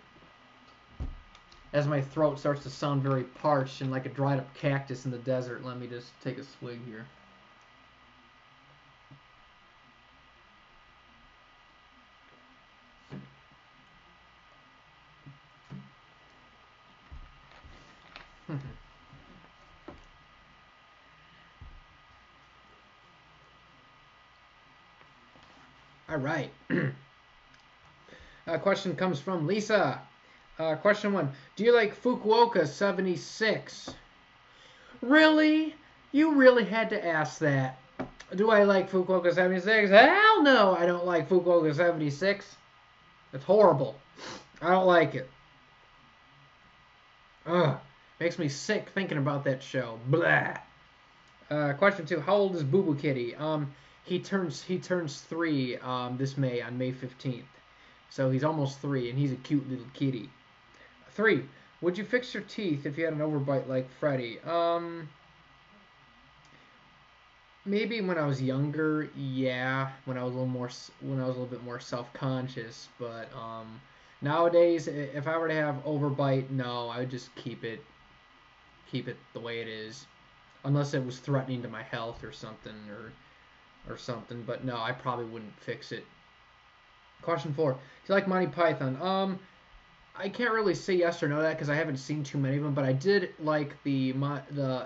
As my throat starts to sound very parched and like a dried up cactus in the desert, let me just take a swig here. All right. Question comes from Lisa. Question 1. Do you like Fukuoka 76? Really? You really had to ask that. Do I like Fukuoka 76? Hell no, I don't like Fukuoka 76. It's horrible. I don't like it. Ugh. Makes me sick thinking about that show. Blah. Question 2. How old is Boo Boo Kitty? He turns 3 this May, on May 15th. So he's almost 3, and he's a cute little kitty. 3. Would you fix your teeth if you had an overbite like Freddy? Maybe when I was younger, yeah. When I was a little bit more self-conscious. But nowadays, if I were to have overbite, no, I would just keep it the way it is, unless it was threatening to my health or something or something. But no, I probably wouldn't fix it. Question 4. Do you like Monty Python? I can't really say yes or no to that because I haven't seen too many of them, but I did like the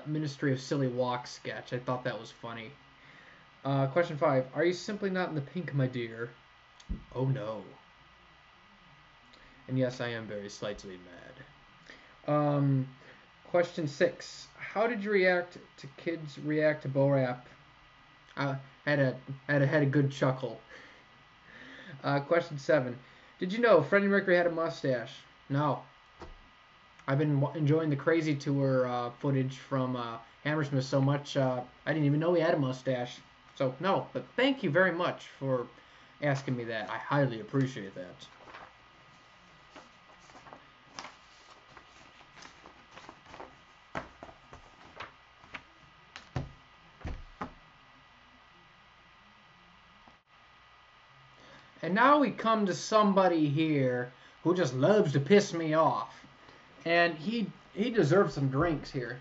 Ministry of Silly Walk sketch. I thought that was funny. Question 5. Are you simply not in the pink, my dear? Oh no. And yes, I am very slightly mad. Question 6. How did you react to kids react to Bo Rap? I had a good chuckle. Question 7. Did you know Freddie Mercury had a mustache? No. I've been enjoying the Crazy Tour footage from Hammersmith so much, I didn't even know he had a mustache. So, no. But thank you very much for asking me that. I highly appreciate that. And now we come to somebody here who just loves to piss me off. And he deserves some drinks here.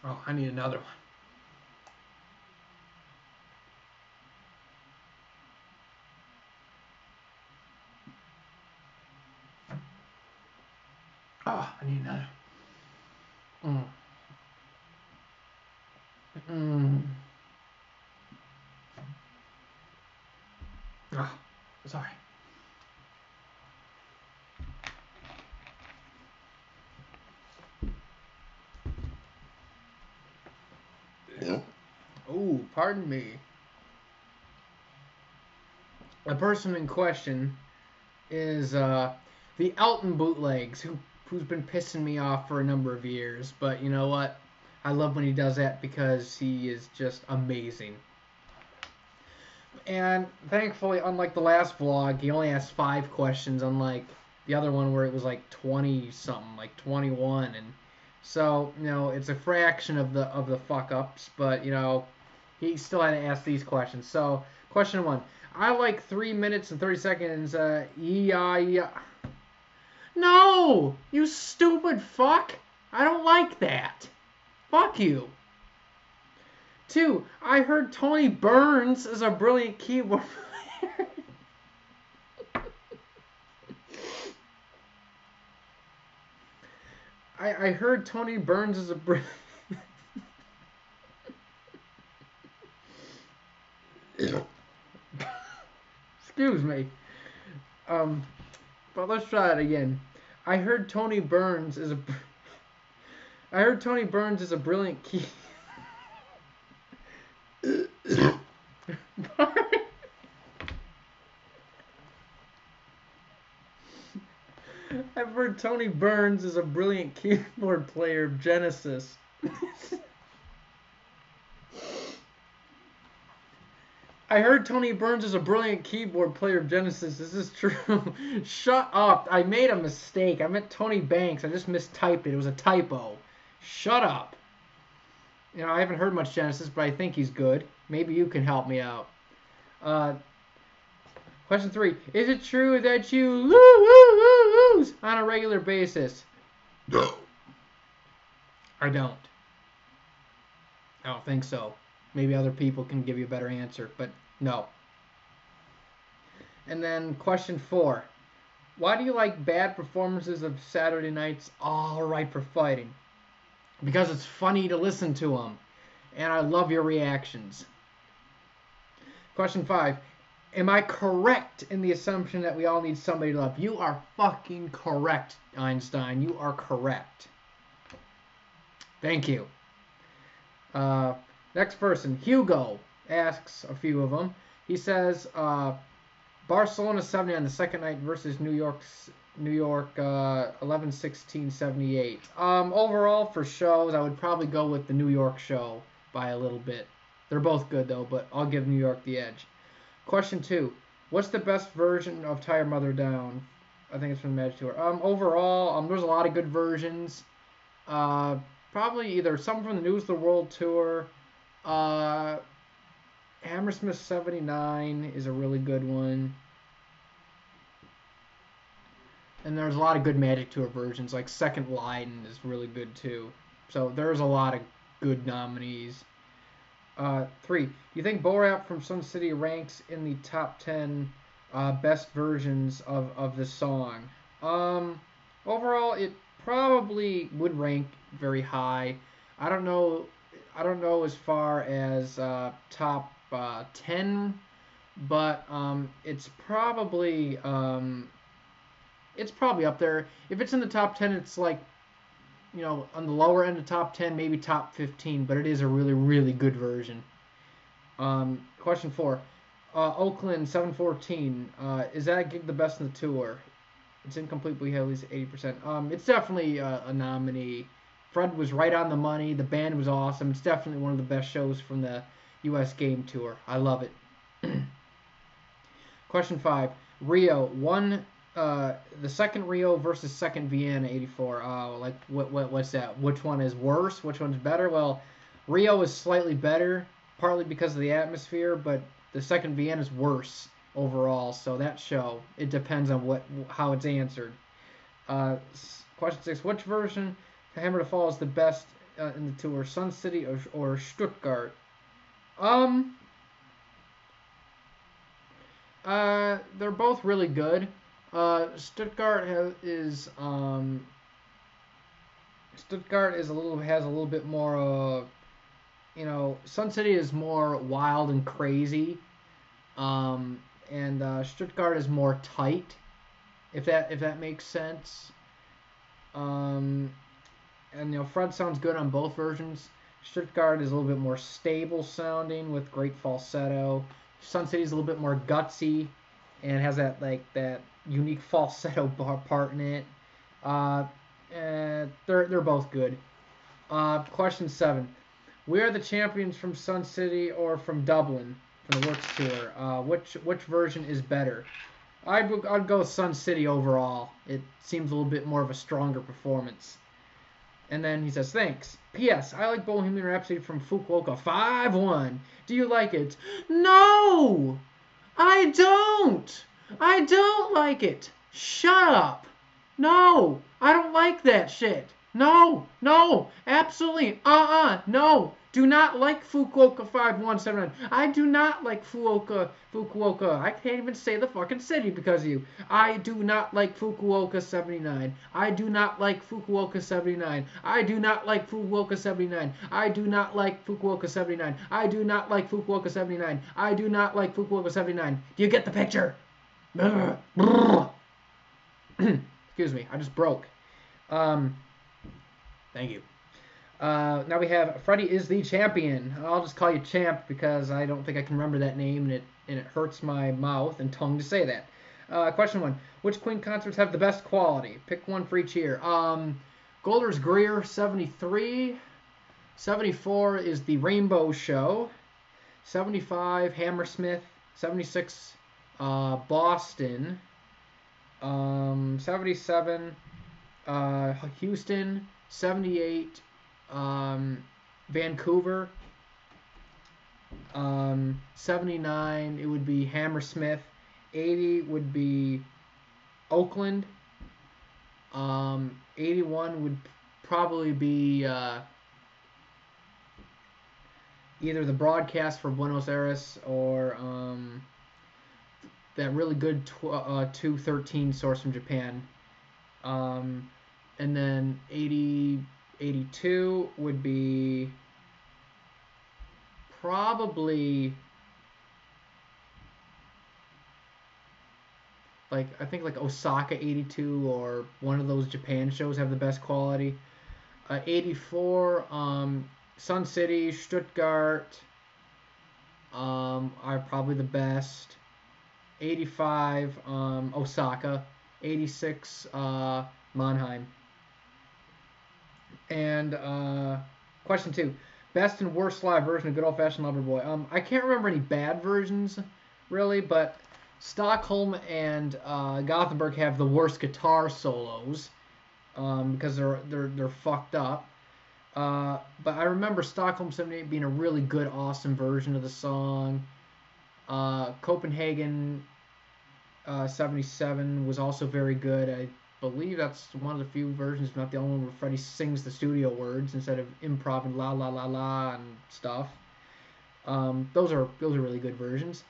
Oh, I need another one. Oh, I need another. Oh, sorry. Oh, pardon me. The person in question is the Elton Bootlegs, who's been pissing me off for a number of years. But you know what? I love when he does that because he is just amazing. And thankfully, unlike the last vlog, he only asked 5 questions, unlike the other one where it was like 20 something, like 21. And so, you know, it's a fraction of the fuck ups, but you know, he still had to ask these questions. So, question 1. I like 3 minutes and 30 seconds. Yeah. No! You stupid fuck! I don't like that. Fuck you. 2. I heard Tony Burns is a brilliant keyboard player. I heard Tony Burns is a brilliant... Excuse me. But let's try it again. I heard Tony Burns is a brilliant key. I've heard Tony Burns is a brilliant keyboard player of Genesis. I heard Tony Burns is a brilliant keyboard player of Genesis. This is true. Shut up. I made a mistake. I meant Tony Banks. I just mistyped it. It was a typo. Shut up. You know, I haven't heard much Genesis, but I think he's good. Maybe you can help me out. Question 3. Is it true that you lose on a regular basis? No. I don't. I don't think so. Maybe other people can give you a better answer, but no. And then question 4. Why do you like bad performances of Saturday Night's All Right for Fighting? Because it's funny to listen to them. And I love your reactions. Question 5. Am I correct in the assumption that we all need somebody to love? You are fucking correct, Einstein. You are correct. Thank you. Next person, Hugo, asks a few of them. He says, Barcelona 70 on the second night versus New York 11-16-78. Overall, for shows, I would probably go with the New York show by a little bit. They're both good, though, but I'll give New York the edge. Question 2. What's the best version of Tie Your Mother Down? I think it's from the Magic Tour. Overall, there's a lot of good versions. Probably either some from the News of the World Tour. Hammersmith 79 is a really good one. And there's a lot of good Magic Tour versions, like Second Leiden is really good too. So there's a lot of good nominees. 3. Do you think Borat from Sun City ranks in the top 10 best versions of this song? Overall, it probably would rank very high. I don't know as far as top 10, but it's probably up there. If it's in the top 10, it's like, on the lower end of top 10, maybe top 15, but it is a really, really good version. Question 4. Oakland 714. Is that gig the best in the tour? It's incomplete, but we have at least 80%. It's definitely a nominee. Fred was right on the money. The band was awesome. It's definitely one of the best shows from the U.S. Game Tour. I love it. Question 5. Rio. The second Rio versus second Vienna 84. What's that? Which one is worse? Which one's better? Well, Rio is slightly better, partly because of the atmosphere, but the second Vienna is worse overall. So that show, it depends on how it's answered. Question 6. Which version of Hammer to Fall is the best in the tour? Sun City or Stuttgart? They're both really good. Stuttgart has a little bit more. Sun City is more wild and crazy, and Stuttgart is more tight. If that makes sense. And Fred sounds good on both versions. Stuttgart is a little bit more stable sounding with great falsetto. Sun City is a little bit more gutsy and has that unique falsetto part in it. They're both good. Question 7. We are the champions from Sun City or from Dublin from the Works Tour. Which version is better? I'd go with Sun City overall. It seems a little bit more of a stronger performance. And then he says, thanks. P.S. I like Bohemian Rhapsody from Fukuoka 5-1. Do you like it? No! I don't! I don't like it! Shut up! No! I don't like that shit! No! Absolutely! No! Do not like Fukuoka 5179. I do not like Fukuoka. I can't even say the fucking city because of you. I do not like Fukuoka 79. I do not like Fukuoka 79. I do not like Fukuoka 79. I do not like Fukuoka 79. I do not like Fukuoka 79. I do not like Fukuoka 79. Do you get the picture? Excuse me, I just broke. Thank you. Now we have Freddie is the champion. I'll just call you Champ because I don't think I can remember that name and it hurts my mouth and tongue to say that. Question 1. Which Queen concerts have the best quality? Pick one for each year. Golders Greer, 73. 74 is the Rainbow Show. 75, Hammersmith. 76, Boston. 77, Houston. 78, Vancouver. 79, it would be Hammersmith. 80 would be Oakland. 81 would probably be either the broadcast for Buenos Aires or that really good 213 source from Japan. And then 82 would be probably I think Osaka 82 or one of those Japan shows have the best quality. 84 Sun City, Stuttgart are probably the best. 85, Osaka. 86, Mannheim. And question 2. Best and worst live version of Good Old Fashioned Loverboy. I can't remember any bad versions, really, but Stockholm and Gothenburg have the worst guitar solos because they're fucked up. But I remember Stockholm 78 being a really good, awesome version of the song. Copenhagen 77 was also very good. I believe that's one of the few versions, not the only one, where Freddie sings the studio words instead of improv and la la la la and stuff. Those are really good versions.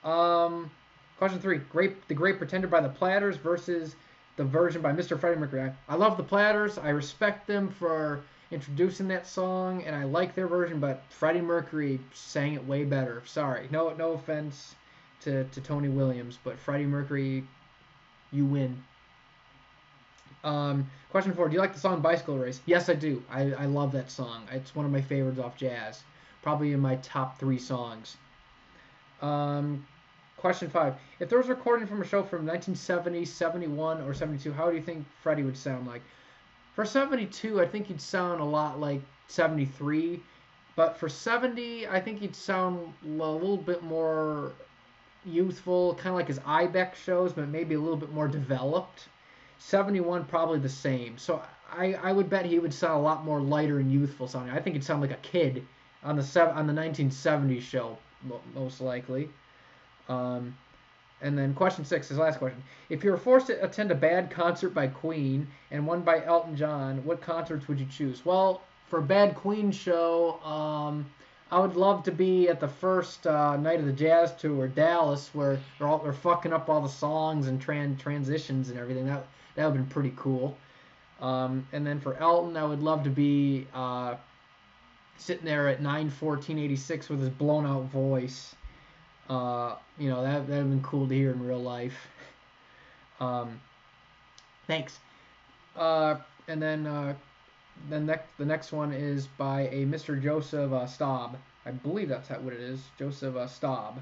Question 3: The Great Pretender by the Platters versus the version by Mr. Freddie Mercury. I love the Platters. I respect them for introducing that song, and I like their version, but Freddie Mercury sang it way better. Sorry, no offense to Tony Williams, but Freddie Mercury, you win. Question 4: Do you like the song Bicycle Race? Yes, I do. I love that song. It's one of my favorites off Jazz. Probably in my top 3 songs. Question 5: If there was a recording from a show from 1970, 71, or 72, how do you think Freddie would sound like? For 72, I think he'd sound a lot like 73. But for 70, I think he'd sound a little bit more youthful, kind of like his Ibex shows, but maybe a little bit more developed. 71, probably the same. So I would bet he would sound a lot more lighter and youthful sounding. I think he'd sound like a kid on the 1970s show, most likely. And then question 6, his last question. If you were forced to attend a bad concert by Queen and one by Elton John, what concerts would you choose? Well, for a bad Queen show, I would love to be at the first night of the Jazz Tour, Dallas, where they're fucking up all the songs and transitions and everything. That would have been pretty cool. And then for Elton, I would love to be sitting there at 9/14/86 with his blown out voice. That would have been cool to hear in real life. Thanks. And then the next one is by a Mr. Joseph Staub. I believe that's what it is. Joseph Staub.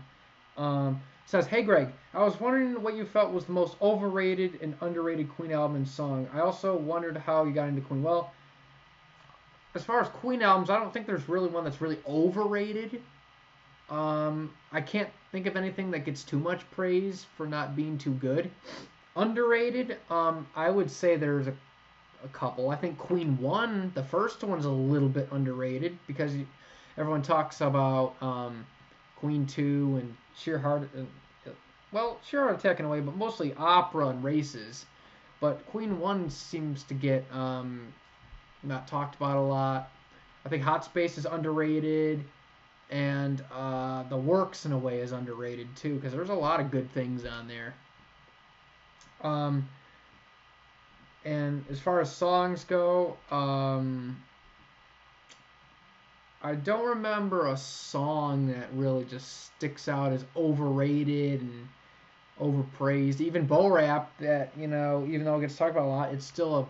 Says, "Hey Greg, I was wondering what you felt was the most overrated and underrated Queen album and song. I also wondered how you got into Queen." Well, as far as Queen albums, I don't think there's really one that's really overrated. I can't think of anything that gets too much praise for not being too good. Underrated, I would say there's a couple. I think Queen 1, the first one's a little bit underrated because everyone talks about Queen 2 and Sheer Heart Attack in a way, but mostly opera and races. But Queen 1 seems to get not talked about a lot. I think Hot Space is underrated. And The Works, in a way, is underrated, too, because there's a lot of good things on there. And as far as songs go, I don't remember a song that really just sticks out as overrated and overpraised. Even Bo Rap, that, even though it gets talked about a lot, it's still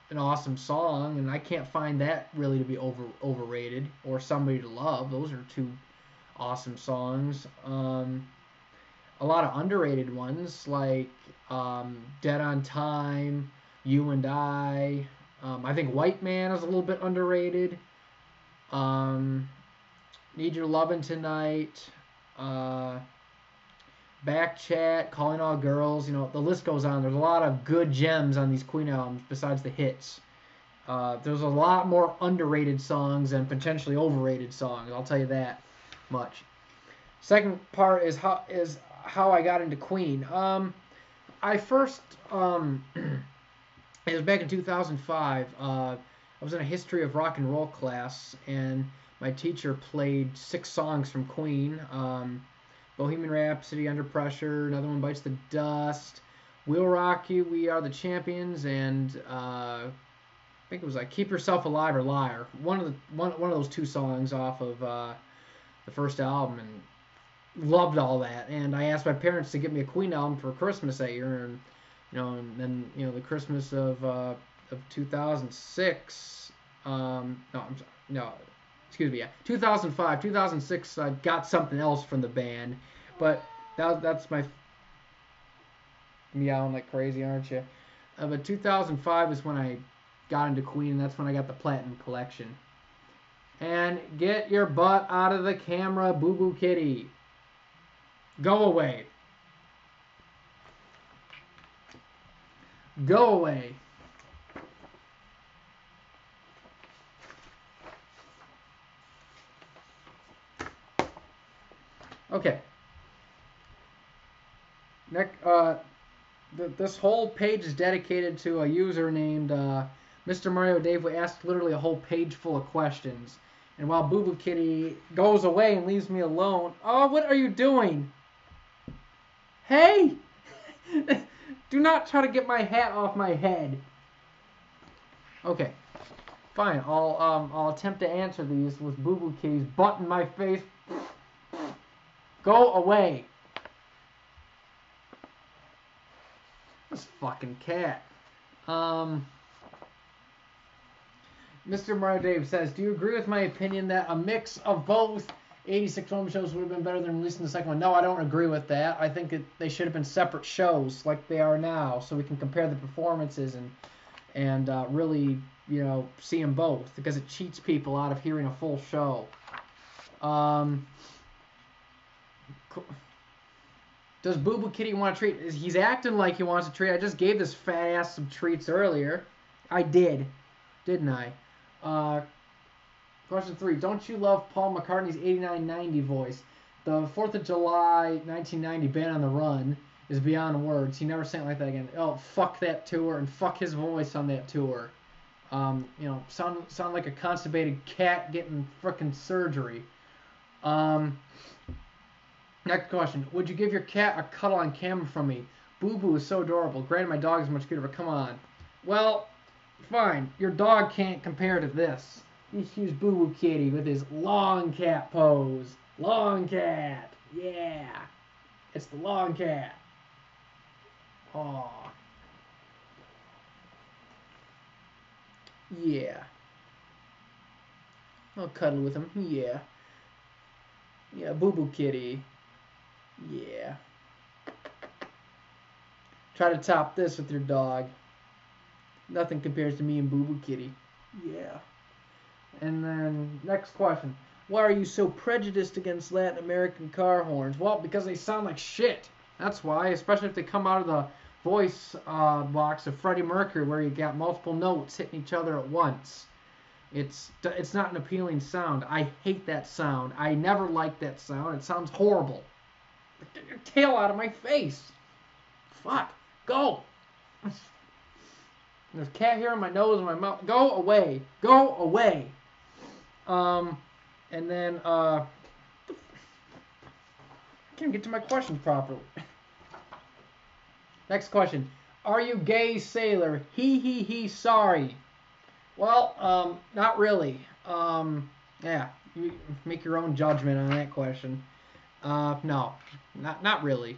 an awesome song, and I can't find that really to be overrated or Somebody to Love. Those are 2 awesome songs. A lot of underrated ones like Dead on Time, You and I think White Man is a little bit underrated. Need Your Lovin' Tonight, Back Chat, Calling All Girls, the list goes on. There's a lot of good gems on these Queen albums besides the hits. There's a lot more underrated songs than potentially overrated songs, I'll tell you that much. Second part is how I got into Queen. I first, it was back in 2005. I was in a history of rock and roll class, and my teacher played 6 songs from Queen. Bohemian Rhapsody, Under Pressure, Another One Bites the Dust, We'll Rock You, We Are the Champions, and I think it was like Keep Yourself Alive or Liar. One of those 2 songs off of the first album, and loved all that. And I asked my parents to get me a Queen album for Christmas that year, and and then the Christmas of 2006. excuse me, yeah, 2005, 2006, I got something else from the band, but that's my meowing like crazy, aren't you? But 2005 is when I got into Queen, and that's when I got the Platinum Collection. And get your butt out of the camera, Boo Boo Kitty. Go away. Go away. Okay. Next, this whole page is dedicated to a user named Mr. Mario Dave, who asked literally a whole page full of questions. And while Boo Boo Kitty goes away and leaves me alone, oh, what are you doing? Hey! Do not try to get my hat off my head. Okay, fine. I'll attempt to answer these with Boo Boo Kitty's butt in my face. Go away. This fucking cat. Mr. Mario Dave says, do you agree with my opinion that a mix of both 86 home shows would have been better than releasing the second one? No, I don't agree with that. I think they should have been separate shows like they are now, so we can compare the performances and really, you know, see them both, because it cheats people out of hearing a full show. Does Boo Boo Kitty want a treat? He's acting like he wants a treat. I just gave this fat ass some treats earlier. I did. Didn't I? Question 3. Don't you love Paul McCartney's 89-90 voice? The 4th of July 1990 Band on the Run is beyond words. He never sang it like that again. Oh, fuck that tour, and fuck his voice on that tour. You know, sound like a constipated cat getting frickin' surgery. Next question. Would you give your cat a cuddle on camera from me? Boo Boo is so adorable. Granted, my dog is much cuter, but come on. Well, fine. Your dog can't compare to this. Here's Boo Boo Kitty with his long cat pose. Long cat. Yeah. It's the long cat. Aw. Yeah. I'll cuddle with him. Yeah. Yeah, Boo Boo Kitty. Yeah. Try to top this with your dog. Nothing compares to me and Boo Boo Kitty. Yeah. And then, next question. Why are you so prejudiced against Latin American car horns? Well, because they sound like shit. That's why, especially if they come out of the voice box of Freddie Mercury, where you got multiple notes hitting each other at once. It's not an appealing sound. I hate that sound. I never liked that sound. It sounds horrible. Get your tail out of my face. Fuck. Go. There's cat hair on my nose and my mouth. Go away. Go away. And then, I can't get to my question properly. Next question. Are you gay, sailor? He, sorry. Well, not really. Yeah, you make your own judgment on that question. No, not really.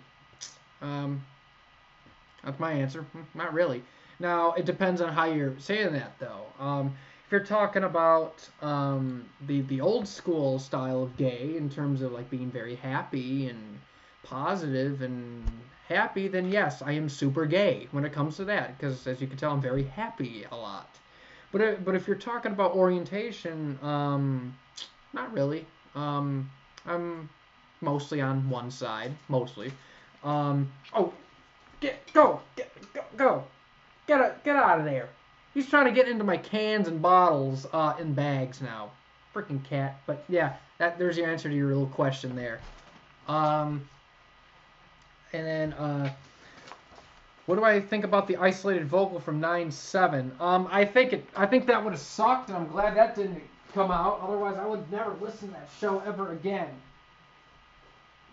That's my answer. Not really. Now, it depends on how you're saying that, though. If you're talking about the old school style of gay, in terms of like being very happy and positive and happy, then yes, I am super gay when it comes to that, because as you can tell, I'm very happy a lot. But if you're talking about orientation, not really. I'm mostly on one side, mostly. Oh, go, get out of there. He's trying to get into my cans and bottles in bags now. Freaking cat. But yeah, there's your answer to your little question there. And then, what do I think about the isolated vocal from 9/7? I think that would have sucked, and I'm glad that didn't come out. Otherwise, I would never listen to that show ever again.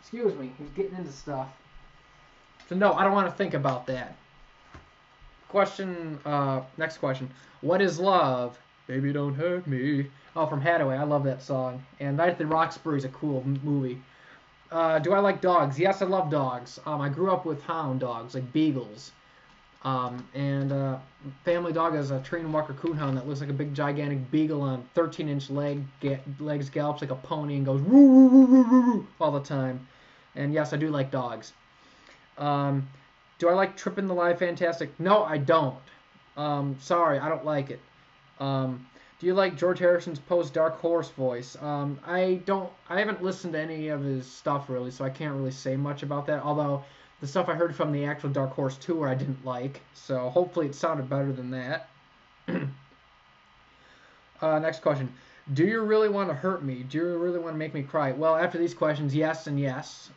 Excuse me, he's getting into stuff. So no, I don't want to think about that. Next question. What is love? Baby, don't hurt me. Oh, from Hathaway. I love that song. And Night at the Roxbury is a cool movie. Do I like dogs? Yes, I love dogs. I grew up with hound dogs, like beagles. And family dog is a trained Walker Coonhound that looks like a big gigantic beagle on 13-inch legs, gallops like a pony, and goes woo woo woo woo woo woo all the time. And yes, I do like dogs. Do I like Trippin' the Live Fantastic? No, I don't. Sorry, I don't like it. Do you like George Harrison's post-Dark Horse voice? I haven't listened to any of his stuff really, so I can't really say much about that. Although the stuff I heard from the actual Dark Horse tour I didn't like, so hopefully it sounded better than that. Next question. Do you really want to hurt me? Do you really want to make me cry? Well, after these questions, yes and yes.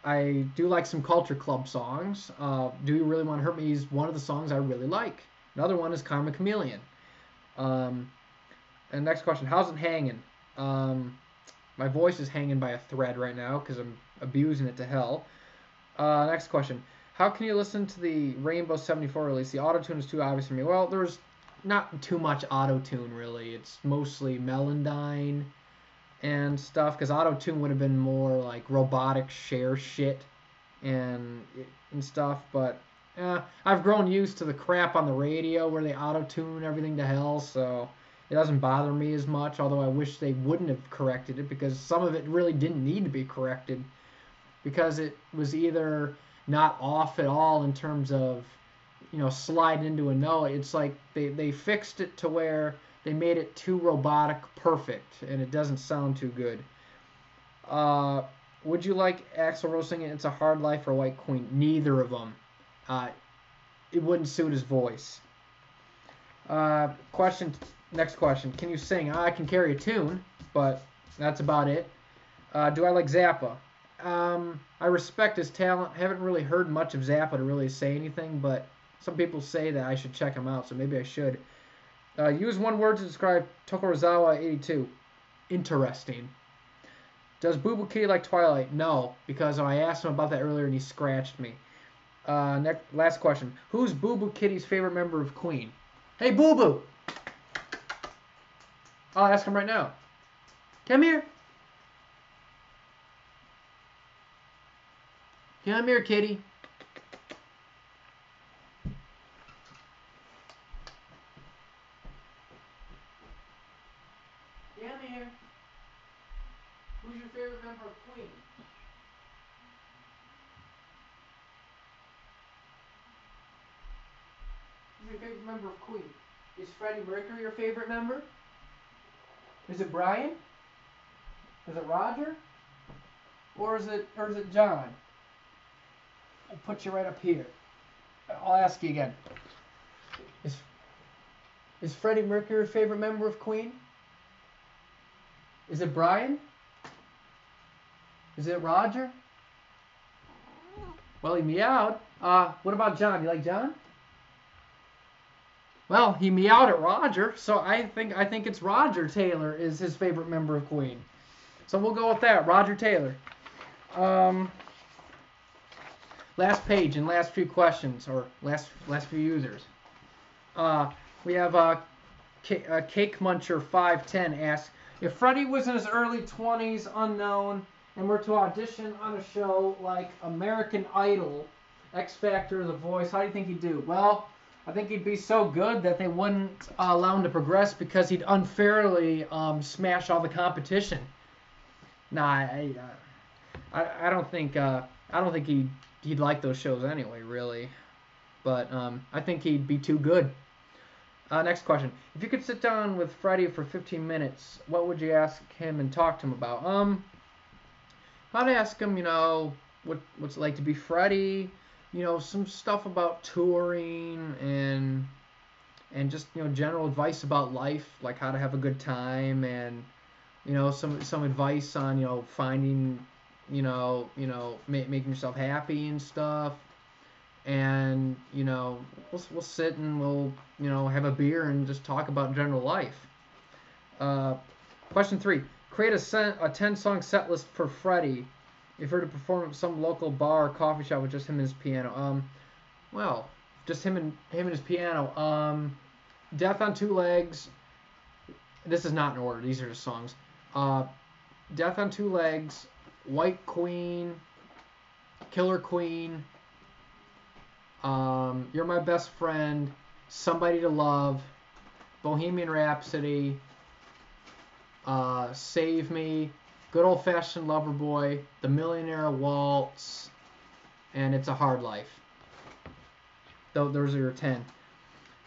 I do like some Culture Club songs. Do You Really Want to Hurt Me is one of the songs I really like. Another one is Karma Chameleon. And next question, how's it hanging? My voice is hanging by a thread right now because I'm abusing it to hell. Next question, how can you listen to the Rainbow 74 release? The auto-tune is too obvious for me. Well, there's not too much auto-tune really. It's mostly Melodyne and stuff, because auto-tune would have been more like robotic share shit and stuff, but I've grown used to the crap on the radio where they auto-tune everything to hell, so it doesn't bother me as much, although I wish they wouldn't have corrected it, because some of it really didn't need to be corrected, because it was either not off at all in terms of, slide into a note. It's like they fixed it to where they made it too robotic perfect, and it doesn't sound too good. Would you like Axl Rose singing It's a Hard Life or White Queen? Neither of them. It wouldn't suit his voice. Next question. Can you sing? I can carry a tune, but that's about it. Do I like Zappa? I respect his talent. I haven't really heard much of Zappa to really say anything, but some people say that I should check him out, so maybe I should. Use one word to describe Tokorozawa 82. Interesting. Does Boo Boo Kitty like Twilight? No, because I asked him about that earlier and he scratched me. Last question. Who's Boo Boo Kitty's favorite member of Queen? Hey, Boo Boo! I'll ask him right now. Come here. Come here, kitty. Come here. Who's your favorite member of Queen? Who's your favorite member of Queen? Is Freddie Mercury your favorite member? Is it Brian? Is it Roger? Or is it John? I'll put you right up here. I'll ask you again. Is Freddie Mercury your favorite member of Queen? Is it Brian? Is it Roger? Well, he meowed. What about John? You like John? Well, he meowed at Roger, so I think it's Roger Taylor is his favorite member of Queen. So we'll go with that, Roger Taylor. Last page and last few questions, or last few users. We have Cake Muncher 510 asks, if Freddie was in his early 20s, unknown, and were to audition on a show like American Idol, X Factor, The Voice, how do you think he'd do? Well, I think he'd be so good that they wouldn't allow him to progress because he'd unfairly smash all the competition. Nah, I don't think he'd like those shows anyway, really. But I think he'd be too good. Next question. If you could sit down with Freddie for 15 minutes, what would you ask him and talk to him about? I'd ask him, what's it like to be Freddie, some stuff about touring and just, general advice about life, like how to have a good time, and, some advice on, finding, making yourself happy and stuff. And, we'll sit and we'll, have a beer and just talk about general life. Question 3. Create a 10-song set list for Freddie if he were to perform at some local bar or coffee shop with just him and his piano. Well, just him and his piano. Death on Two Legs. This is not in order. These are just songs. Death on Two Legs, White Queen, Killer Queen, You're My Best Friend, Somebody to Love, Bohemian Rhapsody, Save Me, Good Old Fashioned Lover Boy, The Millionaire Waltz, and It's a Hard Life. Those are your 10.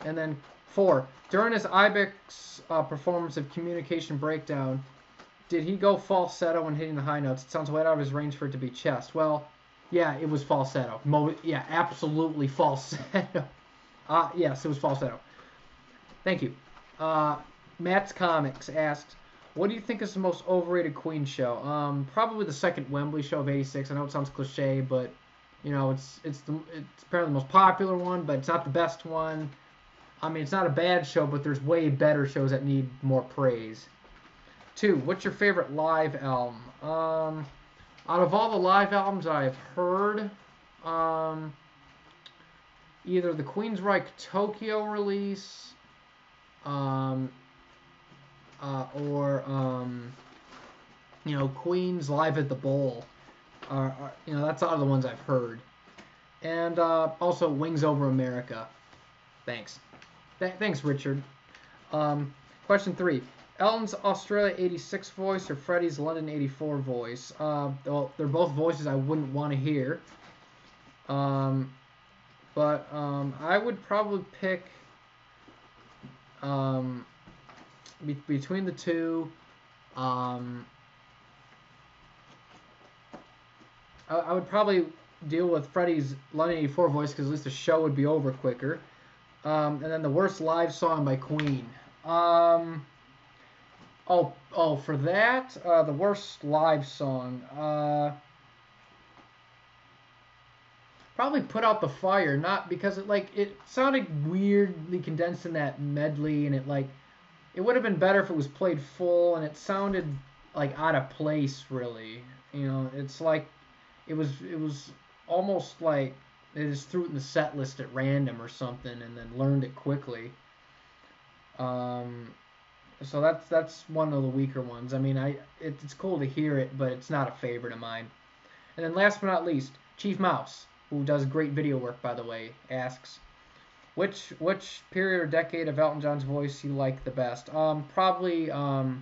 And then 4. During his Ibex performance of Communication Breakdown, did he go falsetto when hitting the high notes? It sounds way out of his range for it to be chest. Well, yeah, it was falsetto. Yeah, absolutely falsetto. Yes, it was falsetto. Thank you. Matt's Comics asked, what do you think is the most overrated Queen show? Probably the second Wembley show of '86. I know it sounds cliche, but you know it's apparently the most popular one, but it's not the best one. I mean, it's not a bad show, but there's way better shows that need more praise. 2. What's your favorite live album? Out of all the live albums I've heard, either the Queensryche Tokyo release, or Queen's Live at the Bowl. That's out of the ones I've heard. And also Wings Over America. Thanks. Thanks, Richard. Question 3. Elton's Australia '86 voice or Freddie's London '84 voice? Well, they're both voices I wouldn't want to hear. But I would probably pick between the two. I would probably deal with Freddie's London '84 voice because at least the show would be over quicker. And then the worst live song by Queen. For that, the worst live song. Probably Put Out the Fire, not because it sounded weirdly condensed in that medley, and it would have been better if it was played full, and it sounded out of place, really. It's like it was almost like they just threw it in the set list at random or something, and then learned it quickly. So that's one of the weaker ones. I mean, it's cool to hear it, but it's not a favorite of mine. And then last but not least, Chief Mouse, who does great video work, by the way, asks, which period or decade of Elton John's voice you like the best? Probably the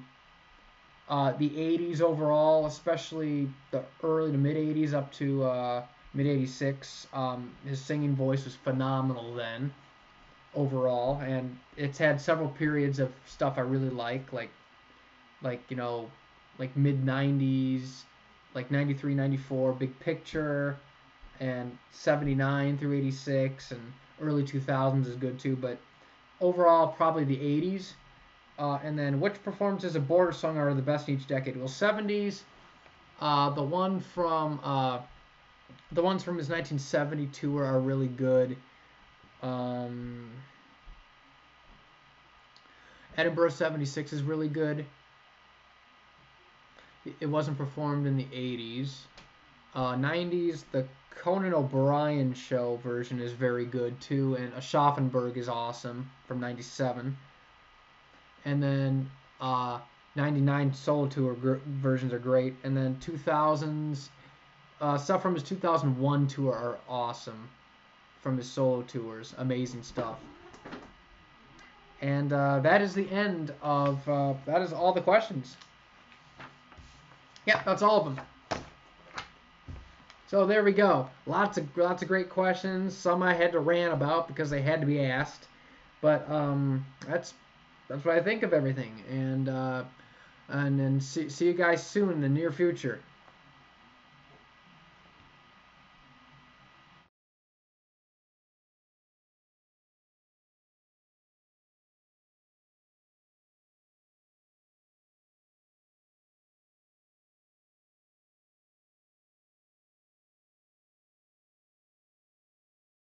80s overall, especially the early to mid 80s up to mid 86. His singing voice was phenomenal then. Overall, and it's had several periods of stuff I really like mid 90s, like 93, 94, Big Picture, and 79 through 86, and early 2000s is good too, but overall probably the 80s. And then which performances of Border Song are the best in each decade? Well, 70s, the ones from his 1970 tour are really good. Edinburgh 76 is really good. It wasn't performed in the 80s. 90s, the Conan O'Brien show version is very good too, and Aschaffenburg is awesome from 97. And then 99 solo tour versions are great. And then 2000s, stuff from his 2001 tour are awesome. From his solo tours, amazing stuff. And that is the end of that is all the questions. Yeah, that's all of them. So there we go. Lots of great questions. Some I had to rant about because they had to be asked. But that's what I think of everything. And then see you guys soon in the near future.